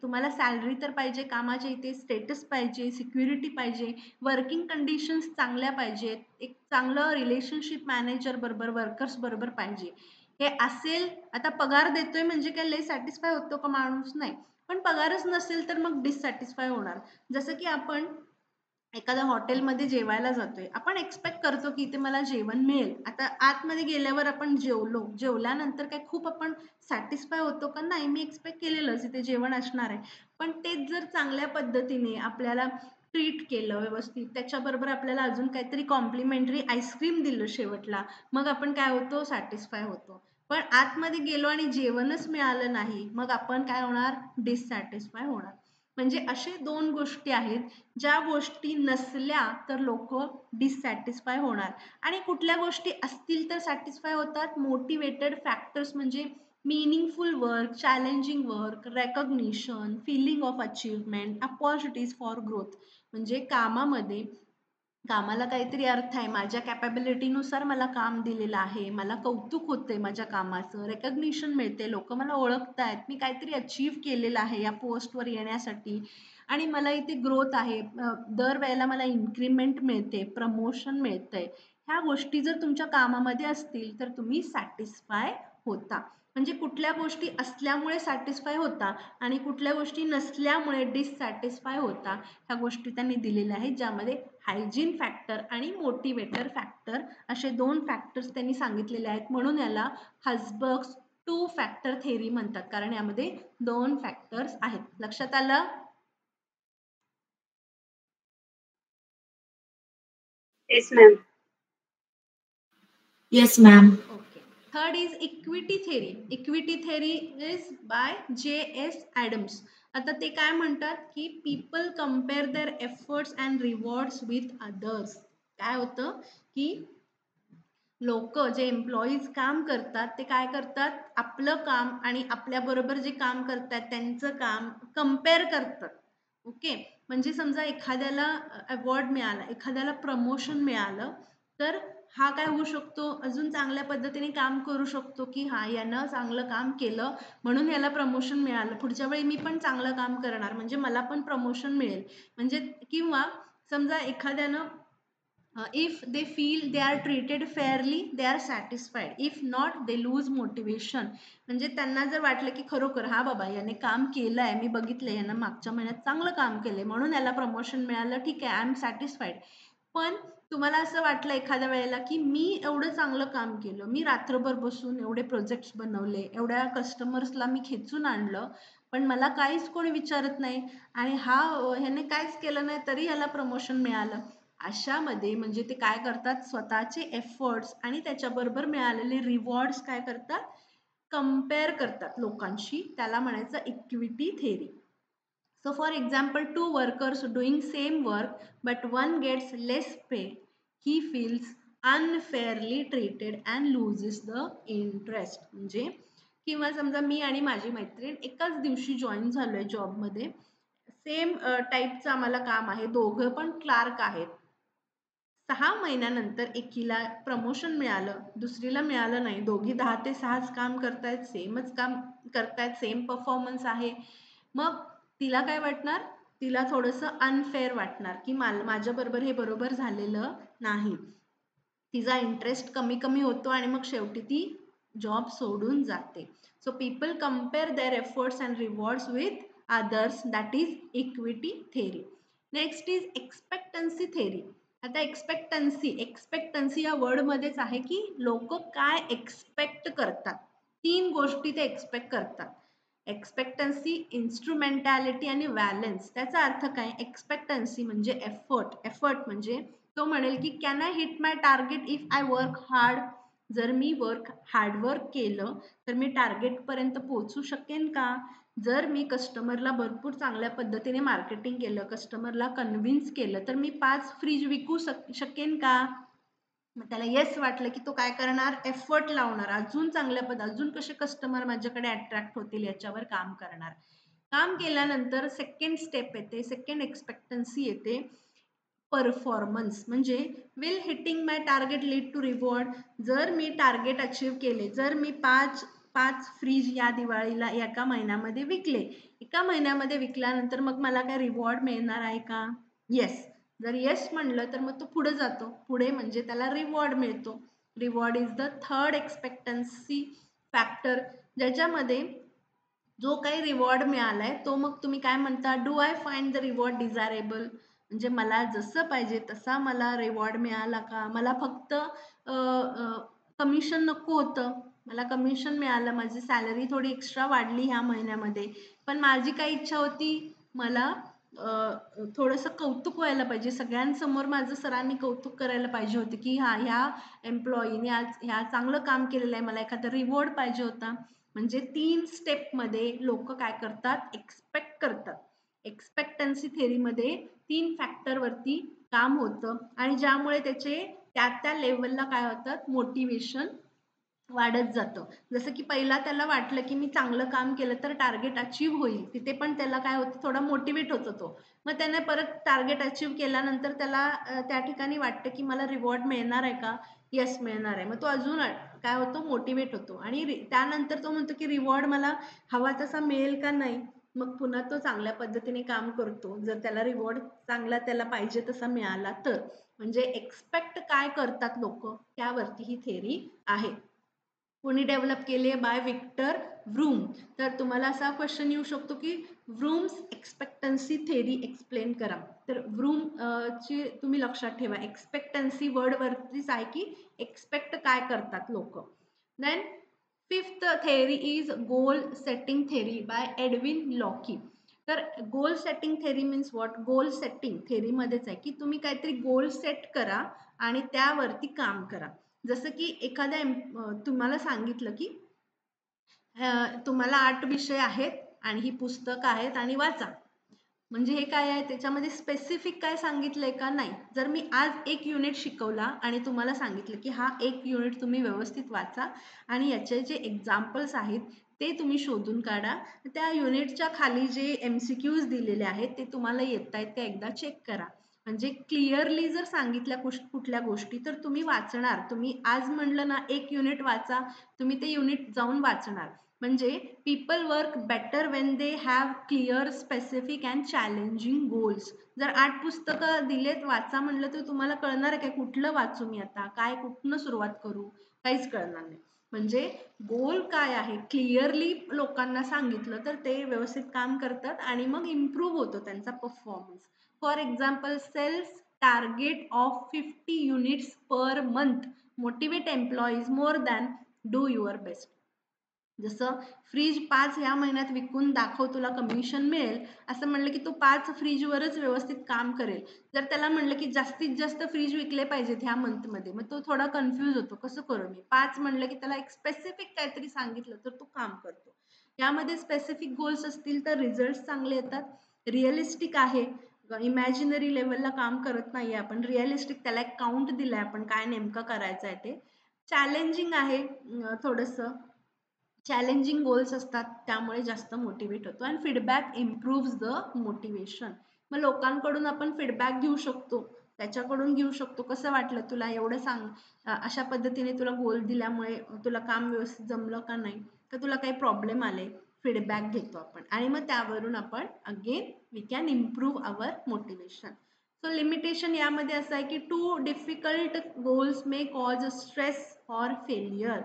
तुम्हाला सॅलरी तर पाहिजे, कामाच्या इथे स्टेटस पाहिजे, सिक्युरिटी पाहिजे, वर्किंग कंडिशन्स चांगल्या पाहिजेत, एक चांगलं रिलेशनशिप मॅनेजर बरोबर, वर्कर्स बरोबर पाहिजे. हे असेल. आता पगार देतोय म्हणजे काय लय सॅटिस्फाय होतो का माणूस? नाही. पण पगारच नसेल तर मग डिससॅटिस्फाय होणार. जसं की आपण एखाद्या हॉटेलमध्ये जेवायला जातोय, आपण एक्सपेक्ट करतो की इथे मला जेवण मिळेल. आता आतमध्ये गेल्यावर आपण जेवल्यानंतर काय खूप आपण सॅटिस्फाय होतो का? नाही. मी एक्सपेक्ट केलेलंच इथे जेवण असणार आहे. पण तेच जर चांगल्या पद्धतीने आपल्याला ट्रीट केलं व्यवस्थित, त्याच्याबरोबर आपल्याला अजून काहीतरी कॉम्प्लिमेंटरी आईस्क्रीम दिलं शेवटला, मग आपण काय होतो, सॅटिस्फाय होतो. पण आतमध्ये गेलो आणि जेवणच मिळालं नाही, मग आपण काय होणार, डिससॅटिस्फाय होणार. म्हणजे असे 2 गोष्टी आहेत, ज्या गोष्टी नसल्या तर लोक डिससॅटिस्फाय होणार, आणि कुठल्या गोष्टी असतील तर सॅटिस्फाय होतात. मोटिवेटेड फॅक्टर्स म्हणजे meaningful work, challenging work, recognition, feeling of achievement, opportunities for growth. म्हणजे कामाला काहीतरी अर्थ आहे, माझ्या कॅपॅबिलिटीनुसार मला काम दिलेलं आहे, मला कौतुक होते माझ्या कामाचं, रेकग्निशन मिळते, लोक मला ओळखतायत, मी काहीतरी अचीव केलेलं आहे या पोस्टवर येण्यासाठी, आणि मला इथे ग्रोथ आहे, दरवेळेला मला इन्क्रीमेंट मिळते, प्रमोशन मिळतंय. ह्या गोष्टी जर तुमच्या कामामध्ये असतील तर तुम्ही सॅटिस्फाय होता. म्हणजे कुठल्या गोष्टी असल्यामुळे सॅटिस्फाय होता आणि कुठल्या गोष्टी नसल्यामुळे डिससॅटिस्फाय होता, ह्या गोष्टी त्यांनी दिलेल्या आहेत, ज्यामध्ये हायजीन फॅक्टर आणि मोटिवेटर फॅक्टर असे 2 फॅक्टर्स त्यांनी सांगितलेले आहेत. म्हणून याला हसबर्ग्स 2 फॅक्टर थेरी म्हणतात, कारण यामध्ये 2 फॅक्टर्स आहेत. लक्षात आलं? Yes ma'am. Yes ma'am. Okay. Third is equity theory. Equity theory is by J.S. Adams. आता ते काय म्हणतात की people compare their efforts and rewards with others. काय होतं की लोक जे एम्प्लॉईज काम करतात ते काय करतात, आपलं काम आणि आपल्या बरोबर जे काम करतात त्यांचं काम कम्पेअर करतात. ओके, म्हणजे समजा एखाद्याला अवॉर्ड मिळाला, एखाद्याला प्रमोशन मिळालं, तर हा काय होऊ शकतो, अजून चांगल्या पद्धतीने काम करू शकतो की हा, यानं चांगलं काम केलं म्हणून याला प्रमोशन मिळालं, पुढच्या वेळी मी पण चांगलं काम करणार म्हणजे मला पण प्रमोशन मिळेल. म्हणजे किंवा समजा एखाद्यानं if they feel they are treated fairly they are satisfied, if not they lose motivation. म्हणजे त्यांना जर वाटलं की खरोखर हा बाबा याने काम केलं आहे, मी बघितलं यानं मागच्या महिन्यात चांगलं काम केलंय म्हणून याला प्रमोशन मिळालं, ठीक आहे, आय एम सॅटिस्फाईड. पण तुम्हाला असं वाटलं एखाद्या वेळेला की मी एवढं चांगलं काम केलं, मी रात्रभर बसून एवढे प्रोजेक्ट्स बनवले, एवढ्या कस्टमर्सला मी खेचून आणलं, पण मला काहीच कोणी विचारत नाही, आणि ह्याने काहीच केलं नाही तरी याला प्रमोशन मिळालं. अशामध्ये म्हणजे ते काय करतात, स्वतःचे एफर्ट्स आणि त्याच्याबरोबर मिळालेले रिवॉर्ड्स काय करतात, कम्पेअर करतात लोकांशी. त्याला म्हणायचं equity theory. So for example, 2 workers doing same work but one gets less pay, he feels unfairly treated and loses the interest. म्हणजे किंवा समजा मी आणि माझी मैत्रीण एकाच दिवशी जॉईन झालोय जॉबमध्ये, सेम टाईपचं आम्हाला काम आहे, दोघं पण क्लार्क आहेत. 6 महिन्यानंतर एकीला प्रमोशन मिळालं, दुसरीला मिळालं नाही, दोघी 10 ते 6च काम करतायत, सेमच काम करतायत, सेम परफॉर्मन्स आहे. मग तिला काय वाटणार, तिला थोडंसं अनफेअर वाटणार की माझ्याबरोबर हे बरोबर झालेलं नाही. तिचा इंटरेस्ट कमी कमी होतो आणि मग शेवटी ती जॉब सोडून जाते. So people compare their efforts and rewards with others, that is equity theory. Next is expectancy theory. आता एक्सपेक्टन्सी या वर्डमध्येच आहे की लोक काय एक्सपेक्ट करतात, 3 गोष्टी ते एक्सपेक्ट करतात. एक्सपेक्टन्सी, इन्स्ट्रुमेंटॅलिटी आणि व्हॅलन्स. त्याचा अर्थ काय, एक्सपेक्टन्सी म्हणजे एफर्ट म्हणजे तो म्हणेल की can I hit my target if I work hard. जर मी हार्डवर्क केलं तर मी टार्गेट पर्यंत पोहोचू शकेन का. जर मी कस्टमरला भरपूर चांगल्या पद्धतीने मार्केटिंग केलं, कस्टमरला कन्व्हिन्स केलं, तर मी 5 फ्रीज विकू शकेन का. मग त्याला येस वाटलं की तो काय करणार, एफर्ट लावणार, अजून चांगल्या अजून कसे कस्टमर माझ्याकडे अट्रॅक्ट होतील याच्यावर काम करणार. काम केल्यानंतर सेकंड स्टेप येते, सेकंड एक्सपेक्टन्सी येते, परफॉर्मन्स. म्हणजे will hitting my target lead to reward. जर मी टार्गेट अचीव केले, जर मी 5 फ्रीज या दिवाळीला एका महिन्यामध्ये विकले, एका महिन्यामध्ये विकल्यानंतर मग मला काय रिवॉर्ड मिळणार आहे का, येस. जर येस म्हणलं तर मग तो पुढे जातो, पुढे म्हणजे त्याला रिवॉर्ड मिळतो. Reward is the third expectancy factor, ज्याच्यामध्ये जो काही रिवॉर्ड मिळालाय तो मग तुम्ही काय म्हणता, do I find the reward desirable. म्हणजे मला जसं पाहिजे तसा मला रिवॉर्ड मिळाला का, मला फक्त कमिशन नको होतं, मला कमिशन मिळालं, माझी सॅलरी थोडी एक्स्ट्रा वाढली ह्या महिन्यामध्ये, पण माझी काय इच्छा होती, मला थोडंसं कौतुक व्हायला पाहिजे, सगळ्यांसमोर माझं सरांनी कौतुक करायला पाहिजे होते की हा ह्या एम्प्लॉईने आज ह्या चांगलं काम केलेलं आहे, मला एखादा रिवॉर्ड पाहिजे होता. म्हणजे 3 स्टेपमध्ये लोक काय करतात, एक्सपेक्ट करतात. एक्सपेक्टन्सी थेरीमध्ये 3 फॅक्टरवरती काम होतं आणि ज्यामुळे त्याचे त्या लेवलला काय होतात, मोटिवेशन वाढत जातं. जसं की पहिला त्याला वाटलं की मी चांगलं काम केलं तर टार्गेट अचीव्ह होईल, तिथे पण त्याला काय होतं, थोडा मोटिवेट होतो तो. मग त्याने परत टार्गेट अचीव्ह केल्यानंतर त्याला त्या ठिकाणी वाटतं की मला रिवॉर्ड मिळणार आहे का, येस मिळणार आहे. मग तो अजून काय होतो, मोटिवेट होतो आणि त्यानंतर तो म्हणतो की रिवॉर्ड मला हवा तसा मिळेल का नाही. मग पुन्हा तो चांगल्या पद्धतीने काम करतो, जर त्याला रिवॉर्ड चांगला त्याला पाहिजे तसा मिळाला तर. म्हणजे एक्सपेक्ट काय करतात लोक, त्यावरती ही थेरी आहे. कोणी डेव्हलप केली आहे, बाय विक्टर व्रूम. तर तुम्हाला असा क्वेश्चन येऊ शकतो की व्रूम्स एक्सपेक्टन्सी थेरी एक्सप्लेन करा. तर व्रूम ची तुम्ही लक्षात ठेवा, एक्सपेक्टन्सी वर्डवरतीच आहे की एक्सपेक्ट काय करतात लोक. Then fifth theory is goal setting theory by Edwin Locke. तर goal setting theory means what, goal setting थेरीमध्येच आहे की तुम्ही काहीतरी गोल सेट करा आणि त्यावरती काम करा. जसं की एखाद्या तुम्हाला सांगितलं की तुम्हाला 8 विषय आहेत आणि ही पुस्तकं आहेत आणि वाचा. म्हणजे हे काय आहे, त्याच्यामध्ये स्पेसिफिक काय सांगितलंय का, नाही. जर मी आज एक युनिट शिकवला आणि तुम्हाला सांगितलं की हा एक युनिट तुम्ही व्यवस्थित वाचा आणि याचे जे एक्झाम्पल्स आहेत ते तुम्ही शोधून काढा, त्या युनिटच्या खाली जे MCQs दिलेले आहेत ते तुम्हाला येत आहेत ते एकदा चेक करा. म्हणजे क्लिअरली जर सांगितल्या कुठल्या गोष्टी तर तुम्ही वाचणार. तुम्ही आज म्हणलं ना एक युनिट वाचा, तुम्ही ते युनिट जाऊन वाचणार. म्हणजे people work better when they have clear specific and challenging goals. जर 8 पुस्तकं दिलेत वाचा म्हणलं तर तुम्हाला कळणार आहे काय, कुठलं वाचू मी आता, काय कुठनं सुरुवात करू, काहीच कळणार नाही. म्हणजे गोल काय आहे क्लिअरली लोकांना सांगितलं तर ते व्यवस्थित काम करतात आणि मग इम्प्रूव्ह होतो त्यांचा performance. For example, self target of 50 units per month motivate employees more than do your best. जसं फ्रीज 5 ह्या महिन्यात विकून दाखव, तुला कमिशन मिळेल, असं म्हणलं की तो 5 फ्रीजवरच व्यवस्थित काम करेल. जर त्याला म्हणलं की जास्तीत जास्त फ्रीज विकले पाहिजेत ह्या मंथमध्ये, मग तो थोडा कन्फ्यूज होतो, कसं करू मी. 5 म्हणलं की त्याला एक स्पेसिफिक काहीतरी सांगितलं तर तो काम करतो. यामध्ये स्पेसिफिक गोल्स असतील तर रिझल्ट चांगले येतात. रिअलिस्टिक आहे, इमॅजिनरी लेवलला काम करत नाहीये आपण, रिअलिस्टिक त्याला एक काउंट दिलाय आपण काय नेमकं करायचं आहे ते. चॅलेंजिंग आहे, थोडंसं चॅलेंजिंग गोल्स असतात त्यामुळे जास्त मोटिवेट होतो आणि फीडबॅक इम्प्रूव्ज द मोटिवेशन. मग लोकांकडून आपण फीडबॅक घेऊ शकतो, त्याच्याकडून घेऊ शकतो, कसं वाटलं तुला, एवढं सांग, अशा पद्धतीने तुला गोल दिल्यामुळे तुला काम व्यवस्थित जमलं का नाही, तर तुला काही प्रॉब्लेम आले, फीडबॅक घेतो आपण आणि मग त्यावरून आपण again we can improve our motivation. So limitation यामध्ये असं आहे की too difficult goals may cause stress or failure.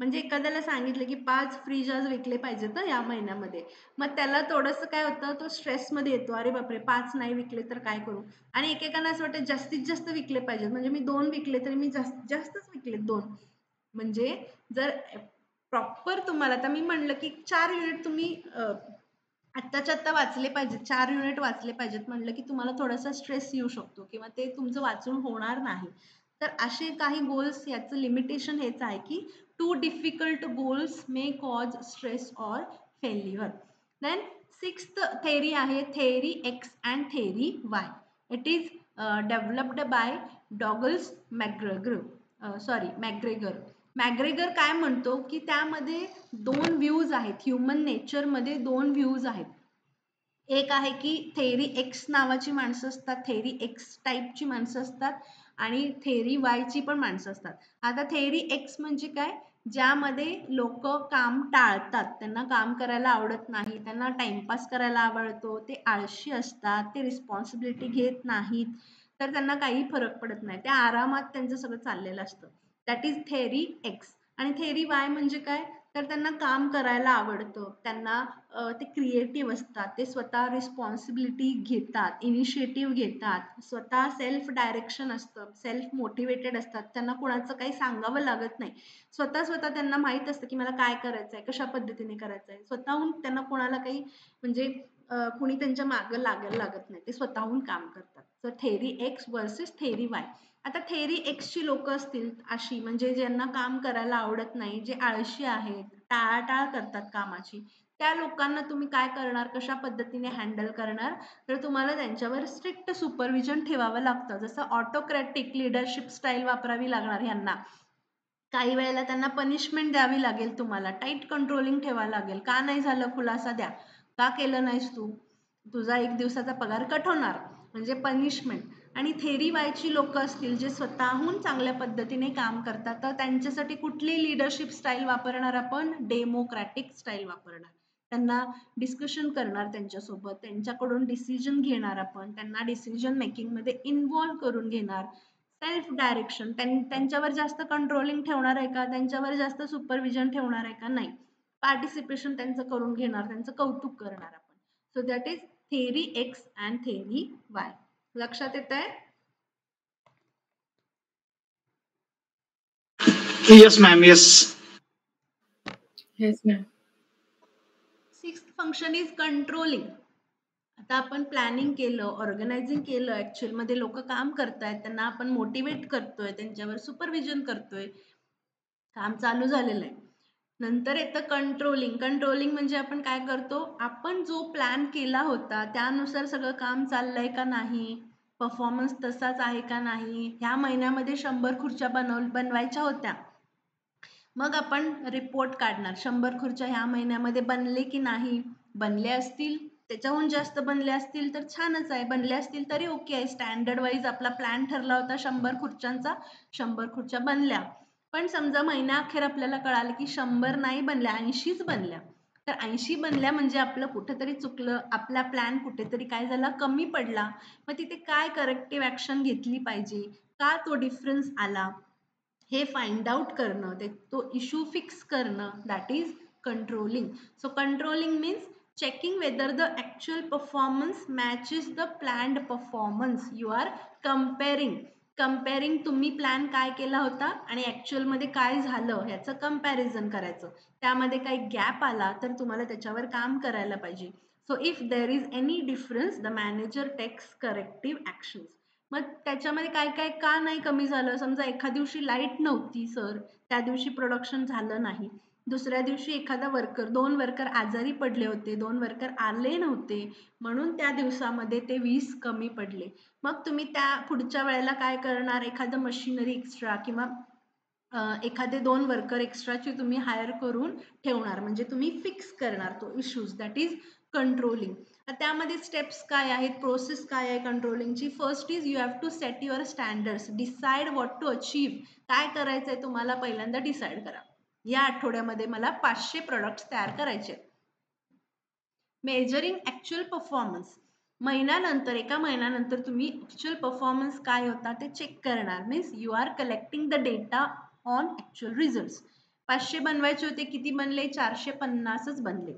म्हणजे एखाद्याला सांगितलं की 5 फ्रीज आज विकले पाहिजेत ना या महिन्यामध्ये, मग त्याला थोडंसं काय होतं, तो स्ट्रेसमध्ये येतो, अरे बापरे 5 नाही विकले तर काय करू. आणि एकेकांना असं वाटतं जास्तीत जास्त विकले पाहिजेत, म्हणजे मी 2 विकले तरी मी जास्तच विकलेत 2. म्हणजे जर प्रॉपर तुम्हाला, आता मी म्हणलं की 4 युनिट तुम्ही आत्ताच्या आत्ता वाचले पाहिजेत, 4 युनिट वाचले पाहिजेत म्हणलं की तुम्हाला थोडासा स्ट्रेस येऊ शकतो किंवा ते तुमचं वाचून होणार नाही. तर असे काही गोल्स, याचं लिमिटेशन हेच आहे की too difficult goals may cause stress or failure. Then sixth theory आहे theory X and theory Y. It is developed by Douglas McGregor. McGregor काय म्हणतो की त्यामध्ये 2 व्ह्यूज आहेत, ह्युमन नेचरमध्ये 2 व्ह्यूज आहेत. एक आहे की थेरी एक्स नावाची माणसं असतात, थेरी एक्स टाईपची माणसं असतात आणि थेरी वायची पण माणसं असतात. आता थेरी एक्स म्हणजे काय, ज्यामध्ये लोक काम टाळतात, त्यांना काम करायला आवडत नाही, त्यांना टाइमपास करायला आवडतो, ते आळशी असतात, ते रिस्पॉन्सिबिलिटी घेत नाहीत, तर त्यांना काही फरक पडत नाही, त्या आरामात त्यांचं सगळं चाललेलं असतं. That is theory x. आणि थेरी वाय म्हणजे काय, तर त्यांना काम करायला आवडतं, त्यांना ते क्रिएटिव्ह असतात, ते स्वतः रिस्पॉन्सिबिलिटी घेतात, इनिशिएटिव्ह घेतात, स्वतः सेल्फ डायरेक्शन असतं, सेल्फ मोटिवेटेड असतात, त्यांना कुणाचं काही सांगावं लागत नाही, स्वतः त्यांना माहीत असतं की मला काय करायचं आहे, कशा पद्धतीने करायचं आहे, स्वतःहून त्यांना कोणाला काही म्हणजे कुणी त्यांच्या मागं लागायला लागत नाही, ते स्वतःहून काम करतात. तर theory x versus theory Y. आता थेरी एक्सची लोक असतील अशी, म्हणजे ज्यांना काम करायला आवडत नाही, जे आळशी आहेत, टाळाटाळ करतात कामाची, त्या लोकांना तुम्ही काय करणार, कशा पद्धतीने हँडल करणार, तर तुम्हाला त्यांच्यावर स्ट्रिक्ट सुपरविजन ठेवावं लागतं. जसं ऑटोक्रॅटिक लिडरशिप स्टाईल वापरावी लागणार ह्यांना. काही वेळेला त्यांना पनिशमेंट द्यावी लागेल, तुम्हाला टाईट कंट्रोलिंग ठेवावं लागेल. का नाही झालं खुलासा द्या, का केलं नाहीस तू, तुझा 1 दिवसाचा पगार कट होणार, म्हणजे पनिशमेंट. आणि थेरी वायची लोक असतील जे स्वतःहून चांगल्या पद्धतीने काम करतात, तर त्यांच्यासाठी कुठली लिडरशिप स्टाईल वापरणार आपण, डेमोक्रॅटिक स्टाईल वापरणार. त्यांना डिस्कशन करणार त्यांच्यासोबत, त्यांच्याकडून डिसिजन घेणार आपण, त्यांना डिसिजन मेकिंग मध्ये इन्व्हॉल्व करून घेणार. सेल्फ डायरेक्शन, त्यांच्यावर जास्त कंट्रोलिंग ठेवणार आहे का, त्यांच्यावर जास्त सुपरविजन ठेवणार आहे का, नाही, पार्टिसिपेशन त्यांचं करून घेणार, त्यांचं कौतुक करणार आपण. So that is theory X and theory Y. लक्षात येत आहे? Yes, ma'am. Yes. Yes, ma'am. Sixth function is controlling. आता आपण प्लॅनिंग केलं, ऑर्गनायझिंग केलं, ऍक्च्युअल मध्ये लोक काम करतायत, त्यांना आपण मोटिवेट करतोय, त्यांच्यावर सुपरविजन करतोय, काम चालू झालेलं आहे. नंतर येतं कंट्रोलिंग. कंट्रोलिंग म्हणजे आपण काय करतो, आपण जो प्लॅन केला होता त्यानुसार सगळं काम चाललंय का नाही, परफॉर्मन्स तसाच आहे का नाही. ह्या महिन्यामध्ये 100 खुर्च्या बनवायच्या होत्या, मग आपण रिपोर्ट काढणार, 100 खुर्च्या ह्या महिन्यामध्ये बनले की नाही. बनले असतील, त्याच्याहून जास्त बनले असतील तर छानच आहे, बनले असतील तरी ओके आहे. स्टँडर्ड वाईज आपला प्लॅन ठरला होता 100 खुर्च्यांचा, 100 खुर्च्या बनल्या. पण समजा महिन्याअखेर आपल्याला कळालं की 100 नाही बनल्या, 80च बनल्या. तर 80 बनल्या म्हणजे आपलं कुठेतरी चुकलं, आपला प्लॅन कुठेतरी काय झाला, कमी पडला. मग तिथे काय करेक्टिव्ह ऍक्शन घेतली पाहिजे, का तो डिफरन्स आला, हे फाइंड आउट करणं, तो इश्यू फिक्स करणं, that is controlling. So controlling means checking whether the actual performance matches the planned performance. You are comparing तुम्ही प्लॅन काय केला होता आणि ऍक्च्युअल मध्ये काय झालं ह्याचं कंपॅरिझन करायचं. त्यामध्ये काही गॅप आला तर तुम्हाला त्याच्यावर काम करायला पाहिजे. So if there is any difference, the manager takes corrective actions. मग त्याच्यामध्ये काय काय का नाही कमी झालं, समजा एखाद्या दिवशी लाईट नव्हती सर, त्या दिवशी प्रोडक्शन झालं नाही. दुसऱ्या दिवशी एखादा वर्कर, 2 वर्कर आजारी पडले होते, 2 वर्कर आले नव्हते, म्हणून त्या दिवसामध्ये ते 20 कमी पडले. मग तुम्ही त्या पुढच्या वेळेला काय करणार, एखादं मशिनरी एक्स्ट्रा किंवा एखादे 2 वर्कर एक्स्ट्राची तुम्ही हायर करून ठेवणार, म्हणजे तुम्ही फिक्स करणार तो इश्यूज. That is controlling. त्यामध्ये स्टेप्स काय आहेत, प्रोसेस काय आहे कंट्रोलिंगची. First is you have to set your standards, decide what to achieve. काय करायचंय तुम्हाला पहिल्यांदा डिसाइड करा, या आठवड्यामध्ये मला 500 प्रोडक्ट्स तयार करायचे. मेजरिंग ऍक्च्युअल परफॉर्मन्स, महिन्यानंतर, एका महिन्यानंतर तुम्ही ऍक्च्युअल परफॉर्मन्स काय होता ते चेक करणार. Means you are collecting the data on actual results. 500 बनवायचे होते, किती बनले, 450च बनले.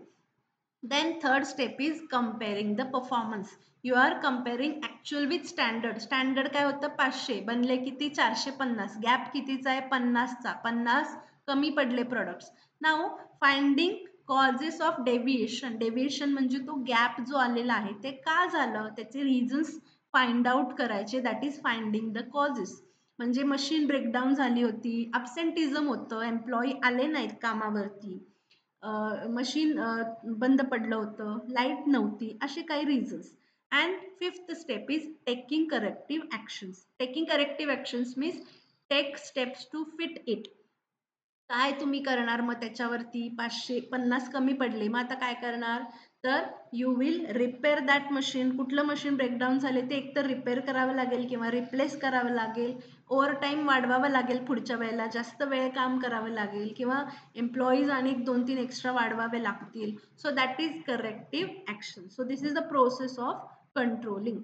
Then third step is comparing the performance. You are comparing actual with standard. Standard काय होतं, 500 बनले किती, 450. गॅप कितीचा आहे, 50चा. 50 कमी पडले products. Now finding causes of deviation. Deviation म्हणजे तो गॅप जो आलेला आहे ते का झालं, त्याचे रिझन्स फाइंड आउट करायचे. That is finding the causes. म्हणजे मशीन ब्रेकडाऊन झाली होती, अब्सेंटिझम होतं, एम्प्लॉई आले नाहीत कामावरती, मशीन बंद पडलं होतं, लाईट नव्हती, असे काही reasons. And fifth step is taking corrective actions. Taking corrective actions means take steps to fit it. काय तुम्ही करणार, मग त्याच्यावरती 550 कमी पडले, मग आता काय करणार, तर you will repair that machine. कुठलं मशीन ब्रेकडाऊन झाले ते एकतर रिपेअर करावं लागेल किंवा रिप्लेस करावं लागेल, ओव्हर टाईम वाढवावं लागेल, पुढच्या वेळेला जास्त वेळ काम करावं लागेल, किंवा एम्प्लॉईज आणि 2-3 एक्स्ट्रा वाढवावे लागतील. So that is corrective action. So this is the process of controlling.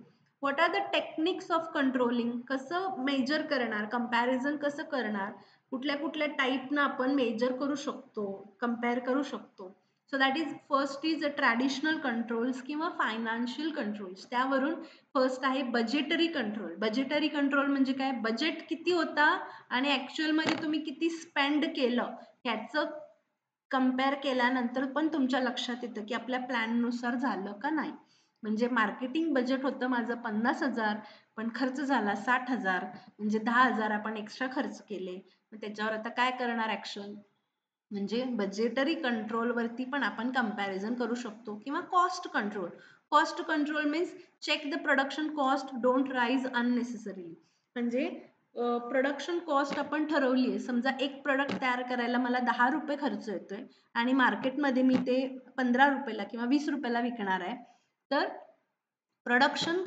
What are the techniques of controlling, कसं मेजर करणार, कंपॅरिझन कसं करणार, कुठल्या कुठल्या टाईपनं आपण मेजर करू शकतो, कम्पेअर करू शकतो. So that is first is a traditional controls किंवा फायनान्शियल कंट्रोल्स. त्यावरून फर्स्ट आहे बजेटरी कंट्रोल. बजेटरी कंट्रोल म्हणजे काय, बजेट किती होता आणि ॲक्च्युअलमध्ये तुम्ही किती स्पेंड केलं ह्याचं कम्पेअर केल्यानंतर पण तुमच्या लक्षात येतं की आपल्या प्लॅननुसार झालं का नाही. म्हणजे मार्केटिंग बजेट होतं माझं 50,000 पण खर्च झाला 60,000, म्हणजे 10,000 आपण एक्स्ट्रा खर्च केले. मग त्याच्यावर आता काय करणार ॲक्शन, म्हणजे बजेटरी कंट्रोलवरती पण आपण कंपॅरिझन करू शकतो. किंवा cost control. Cost control means check the production cost don't rise unnecessarily. म्हणजे प्रोडक्शन कॉस्ट आपण ठरवली आहे, समजा एक प्रोडक्ट तयार करायला मला 10 रुपये खर्च येतोय आणि मार्केटमध्ये मी ते 15 रुपयाला किंवा 20 रुपयाला विकणार आहे, तर प्रोडक्शन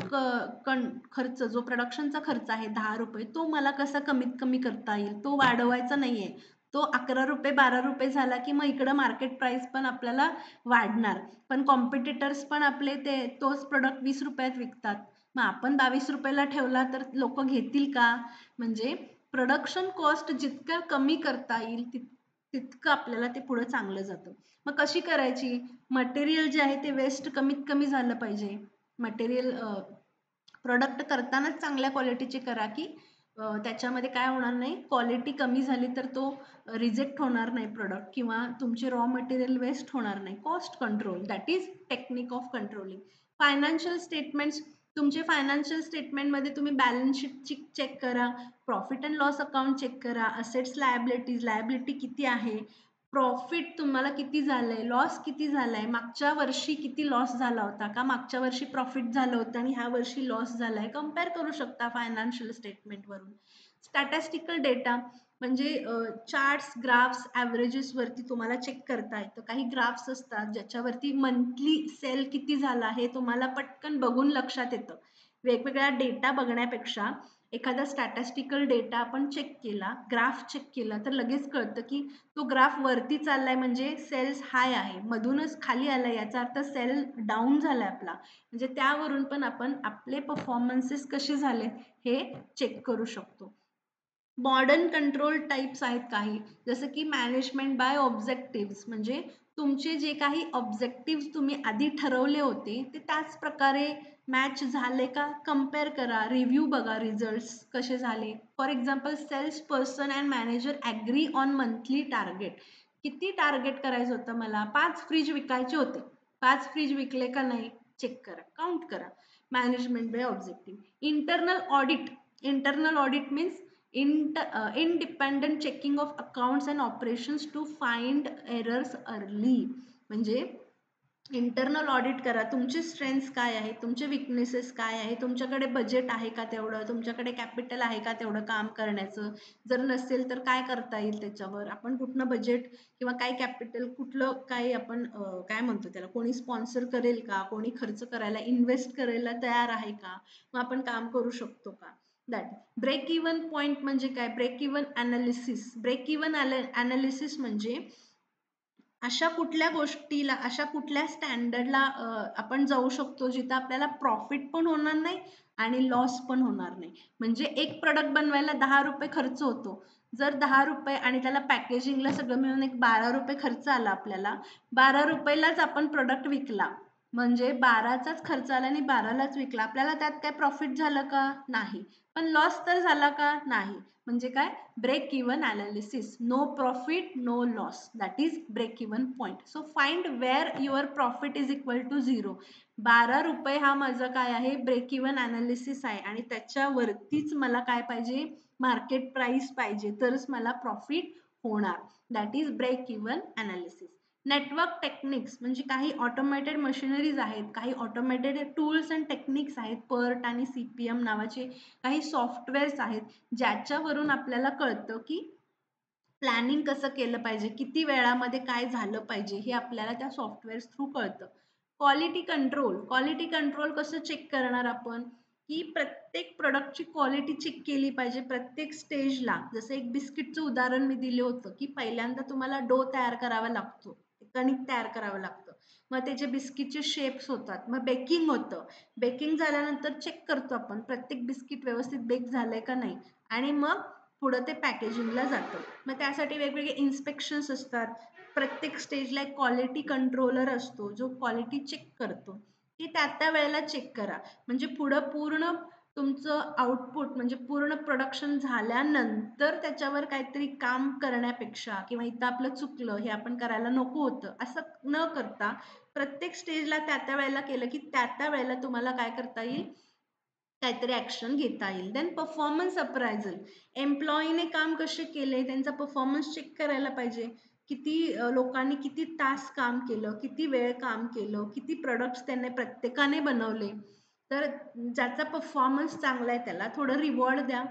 खर्च, जो प्रोडक्शनचा खर्च आहे 10 रुपये, तो मला कसा कमीत कमी करता येईल, तो वाढवायचा नाही आहे. तो 11 रुपये 12 रुपये झाला की मग इकडं मार्केट प्राइस पण आपल्याला वाढणार, पण कॉम्पिटिटर्स पण आपले तोच प्रोडक्ट 20 रुपयात विकतात, मग आपण 22 रुपयाला ठेवला तर लोक घेतील का. म्हणजे प्रोडक्शन कॉस्ट जितकं कमी करता येईल तितकं आपल्याला ते पुढे चांगलं जातं. मग कशी करायची, मटेरियल जे आहे ते वेस्ट कमीत कमी झालं पाहिजे. मटेरियल प्रोडक्ट करतानाच चांगल्या क्वालिटीचे करा की त्याच्यामध्ये काय होणार नाही, क्वालिटी कमी झाली तर तो रिजेक्ट होणार नाही प्रोडक्ट किंवा तुमचे रॉ मटेरियल वेस्ट होणार नाही. Cost control, that is technique of controlling. Financial statements, तुमचे फायनान्शियल स्टेटमेंटमध्ये तुम्ही बॅलन्स शीट चेक करा, profit and loss account check करा, असेट्स लायबिलिटी किती आहे, प्रॉफिट तुम्हाला किती झालंय, लॉस किती झालाय, मागच्या वर्षी किती लॉस झाला होता का, मागच्या वर्षी प्रॉफिट झालं होतं आणि ह्या वर्षी लॉस झालाय, कम्पेअर करू शकता फायनान्शियल स्टेटमेंटवरून. स्टॅटिस्टिकल डेटा म्हणजे चार्ट्स, ग्राफ्स, ॲव्हरेजेस वरती तुम्हाला चेक करता येतं. काही ग्राफ्स असतात ज्याच्यावरती मंथली सेल किती झाला हे तुम्हाला पटकन बघून लक्षात येतं. वेगवेगळ्या डेटा बघण्यापेक्षा एखादा स्टॅटिस्टिकल डेटा आपण चेक केला, ग्राफ चेक केला, तर लगेच कळतं की तो ग्राफ वरती चाललाय म्हणजे सेल्स हाय आहे, मधूनच खाली आलाय याचा अर्थ सेल डाऊन झालाय आपला. म्हणजे त्यावरून पण आपण आपले परफॉर्मन्सेस कसे झाले हे चेक करू शकतो. मॉडर्न कंट्रोल टाइप्स आहेत काही, जसं की मॅनेजमेंट बाय ऑब्जेक्टिव्स. म्हणजे तुमचे जे काही ऑब्जेक्टिव्स तुम्ही आधी ठरवले होते ते त्याच प्रकारे मॅच झाले का कम्पेअर करा, रिव्ह्यू बघा, रिझल्ट्स कसे झाले. For example, sales person and manager agree on monthly target. किती टार्गेट करायचं होतं मला, 5 फ्रीज विकायचे होते, 5 फ्रीज विकले का नाही चेक करा, काउंट करा. Management by objective. Internal audit means independent checking of accounts and operations to find errors early. म्हणजे इंटरनल ऑडिट करा, तुमचे स्ट्रेंथ्स काय आहे, तुमचे विकनेसेस काय आहे, तुमच्याकडे बजेट आहे का तेवढं, तुमच्याकडे कॅपिटल आहे का तेवढं काम करण्याचं, जर नसेल तर काय करता येईल त्याच्यावर, आपण कुठलं बजेट किंवा काय कॅपिटल, कुठलं काय आपण काय म्हणतो त्याला, कोणी स्पॉन्सर करेल का, कोणी खर्च करायला इन्व्हेस्ट करायला तयार आहे का, मग आपण काम करू शकतो का. दॅट ब्रेक इव्हन पॉईंट म्हणजे काय, break even analysis. Break even analysis म्हणजे अशा कुठल्या गोष्टीला, अशा कुठल्या स्टँडर्डला आपण जाऊ शकतो जिथं आपल्याला प्रॉफिट पण होणार नाही आणि लॉस पण होणार नाही. म्हणजे एक प्रोडक्ट बनवायला 10 रुपये खर्च होतो, जर 10 रुपये आणि त्याला पॅकेजिंगला सगळं मिळून एक 12 रुपये खर्च आला आपल्याला, 12 रुपयालाच आपण प्रोडक्ट विकला, म्हणजे 12चाच खर्च आला आणि 12लाच विकला, आपल्याला त्यात काय प्रॉफिट झालं का, नाही, पण लॉस तर झाला का, नाही. म्हणजे काय, break even analysis, no profit no loss, that is break even point. So find where your profit is equal to 0. 12 रुपये हा माझा काय आहे, ब्रेक इव्हन ॲनालिसिस आहे आणि त्याच्यावरतीच मला काय पाहिजे, मार्केट प्राइस पाहिजे, तरच मला प्रॉफिट होणार. That is break even analysis. Network techniques म्हणजे काही ऑटोमेटेड मशिनरीज आहेत, काही ऑटोमेटेड टूल्स अँड टेक्निक्स आहेत, पर्ट आणि CPM नावाचे काही सॉफ्टवेअर्स आहेत, ज्याच्यावरून आपल्याला कळतं की प्लॅनिंग कसं केलं पाहिजे, किती वेळामध्ये काय झालं पाहिजे, हे आपल्याला त्या सॉफ्टवेअर्स थ्रू कळतं. क्वालिटी कंट्रोल कसं चेक करणार आपण, की प्रत्येक प्रोडक्टची क्वालिटी चेक केली पाहिजे प्रत्येक स्टेजला. जसं एक बिस्किटचं उदाहरण मी दिलं होतं की पहिल्यांदा तुम्हाला डो तयार करावा लागतो, कणिक तयार करावं लागतं, मग त्याचे बिस्किटचे शेप्स होतात, मग बेकिंग होतं. बेकिंग झाल्यानंतर चेक करतो आपण प्रत्येक बिस्किट व्यवस्थित बेक झालंय का नाही, आणि मग पुढं ते पॅकेजिंगला जातं. मग त्यासाठी वेगवेगळे इन्स्पेक्शन्स असतात. प्रत्येक स्टेजला एक क्वालिटी कंट्रोलर असतो जो क्वालिटी चेक करतो, की त्या वेळेला चेक करा. म्हणजे पुढं पूर्ण तुमचं आउटपुट म्हणजे पूर्ण प्रोडक्शन झाल्यानंतर त्याच्यावर काहीतरी काम करण्यापेक्षा किंवा इथं आपलं चुकलं हे आपण करायला नको होतं असं न करता प्रत्येक स्टेजला त्या वेळेला केलं की त्या वेळेला तुम्हाला काय करता येईल, काहीतरी ऍक्शन घेता येईल. देन परफॉर्मन्स अप्रायझल, एम्प्लॉईने काम कसे केले त्यांचा परफॉर्मन्स चेक करायला पाहिजे. किती लोकांनी किती तास काम केलं, किती वेळ काम केलं, किती प्रोडक्ट्स त्यांनी प्रत्येकाने बनवले. तर ज्याचा परफॉर्मन्स चांगला आहे त्याला थोडं रिवॉर्ड द्या.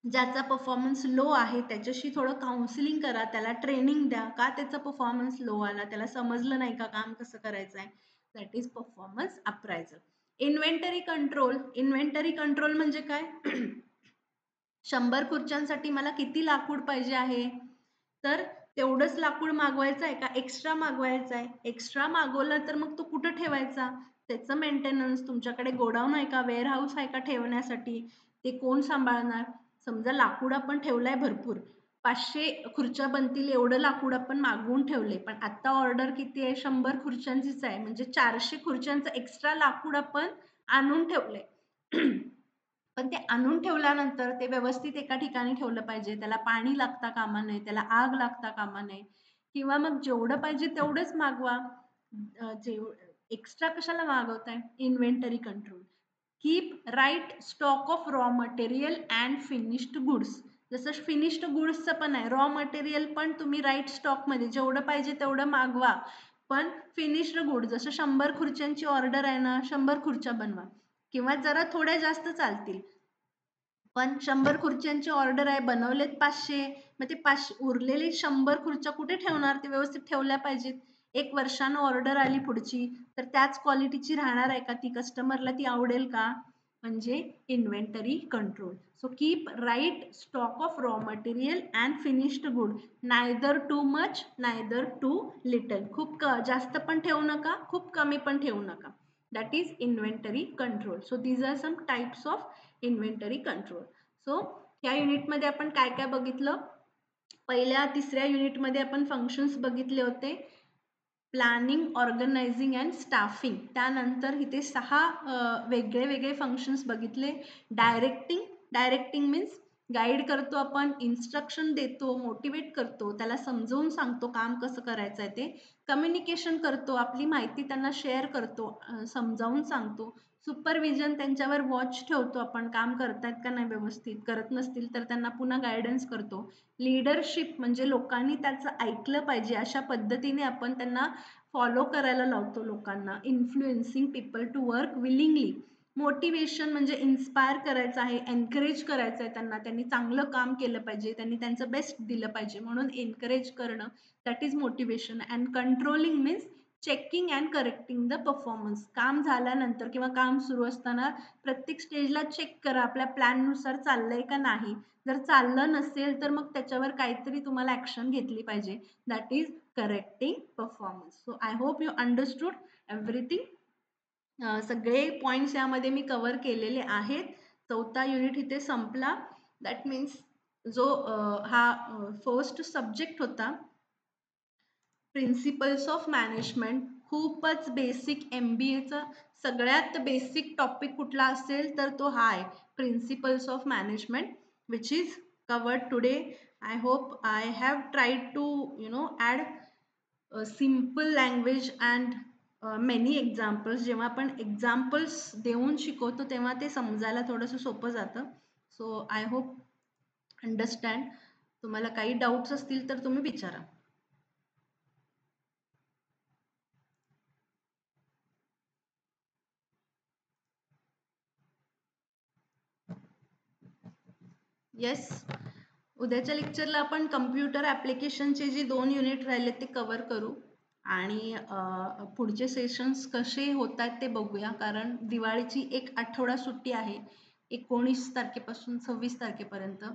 ज्याचा परफॉर्मन्स लो आहे त्याच्याशी थोडं काउन्सिलिंग करा, त्याला ट्रेनिंग द्या. का त्याचा परफॉर्मन्स लो आला, त्याला समजलं नाही का काम कसं करायचं आहे. That is performance appraisal. Inventory control, inventory control म्हणजे काय 100 खुर्च्यांसाठी मला किती लाकूड पाहिजे आहे, तर तेवढंच लाकूड मागवायचं आहे का एक्स्ट्रा मागवायचं आहे. एक्स्ट्रा मागवलं तर मग तो कुठं ठेवायचा, त्याचं मेंटेनन्स. तुमच्याकडे गोडाऊन आहे का, वेअर हाऊस आहे का ठेवण्यासाठी, ते कोण सांभाळणार. समजा लाकूड आपण ठेवलंय भरपूर, 500 खुर्च्या बनतील एवढं लाकूड आपण मागवून ठेवले, पण आता ऑर्डर किती आहे 100 खुर्च्यांचीच आहे, म्हणजे 400 खुर्च्यांचं एक्स्ट्रा लाकूड आपण आणून ठेवलंय. पण ते आणून ठेवल्यानंतर ते व्यवस्थित एका ठिकाणी ठेवलं पाहिजे. त्याला पाणी लागता कामा नये, त्याला आग लागता कामा नये, किंवा मग जेवढं पाहिजे तेवढंच मागवा. एक्स्ट्रा कशाला मागवताय. Inventory control. Keep right stock of raw material and finished goods. जसं फिनिश्ड गुड्सचं पण आहे, रॉ मटेरियल पण तुम्ही राईट स्टॉकमध्ये जेवढं पाहिजे तेवढं मागवा. पण फिनिश्ड गुड, जसं 100 खुर्च्यांची ऑर्डर आहे ना, 100 खुर्च्या बनवा, किंवा जरा थोड्या जास्त चालतील. पण 100 खुर्च्यांची ऑर्डर आहे, बनवलेत 500, मग ते 500 उरलेले 100 खुर्च्या कुठे ठेवणार, ते व्यवस्थित ठेवल्या पाहिजेत. 1 वर्षानं ऑर्डर आली पुढची, तर त्याच क्वालिटीची राहणार आहे का ती, कस्टमरला ती आवडेल का. म्हणजे inventory control. So keep right stock of raw material and finished good, neither too much neither too little. खूप जास्त पण ठेवू नका, खूप कमी पण ठेवू नका. That is inventory control. So these are some types of inventory control. So या युनिटमध्ये आपण काय काय बघितलं. पहिल्या तिसऱ्या युनिटमध्ये आपण फंक्शन्स बघितले होते, प्लॅनिंग, ऑर्गनायझिंग अँड स्टाफिंग. त्यानंतर इथे 6 वेगळे वेगळे फंक्शन्स बघितले. डायरेक्टिंग मीन्स गाईड करतो आपण, इन्स्ट्रक्शन देतो, मोटिवेट करतो, त्याला समजावून सांगतो काम कसं करायचं आहे ते. कम्युनिकेशन करतो, आपली माहिती त्यांना शेअर करतो, समजावून सांगतो. सुपरविजन, त्यांच्यावर वॉच ठेवतो आपण, काम करतायत का नाही व्यवस्थित, करत नसतील तर त्यांना पुन्हा गायडन्स करतो. लीडरशिप म्हणजे लोकांनी त्याचं ऐकलं पाहिजे अशा पद्धतीने आपण त्यांना फॉलो करायला लावतो लोकांना. Influencing people to work willingly. Motivation म्हणजे इन्स्पायर करायचं आहे, एनकरेज करायचं आहे त्यांना, त्यांनी चांगलं काम केलं पाहिजे, त्यांनी त्यांचं बेस्ट दिलं पाहिजे, म्हणून एनकरेज करणं, that is motivation. And controlling means checking and correcting the performance. काम झाल्यानंतर किंवा काम सुरू असताना प्रत्येक स्टेजला चेक करा आपल्या प्लॅननुसार चाललंय का नाही. जर चाललं नसेल तर मग त्याच्यावर काहीतरी तुम्हाला ॲक्शन घेतली पाहिजे. That is correcting performance. So I hope you understood everything. सगळे पॉईंट्स यामध्ये मी कव्हर केलेले आहेत. 4था युनिट इथे संपला. दॅट मीन्स जो हा फर्स्ट सब्जेक्ट होता, प्रिन्सिपल्स ऑफ मॅनेजमेंट, खूपच बेसिक, MBAचा सगळ्यात बेसिक टॉपिक कुठला असेल तर तो हा आहे, principles of management, which is covered today. I hope I have tried to add a simple language and many examples. जेव्हा आपण एक्झाम्पल्स देऊन शिकवतो तेव्हा ते समजायला थोडंसं सोपं जातं. So I hope understand. तुम्हाला काही डाऊट्स असतील तर तुम्ही विचारा. येस, उद्याच्या लेक्चरला आपण कम्प्युटर ॲप्लिकेशनचे जे 2 युनिट राहिले ते कव्हर करू, आणि पुढचे सेशन्स कसे होत आहेत ते बघूया. कारण दिवाळीची 1 आठवडा सुट्टी आहे, 19 तारखेपासून 26 तारखेपर्यंत.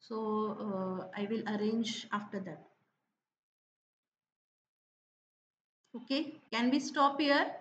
So I will arrange after that. Okay, can we stop here?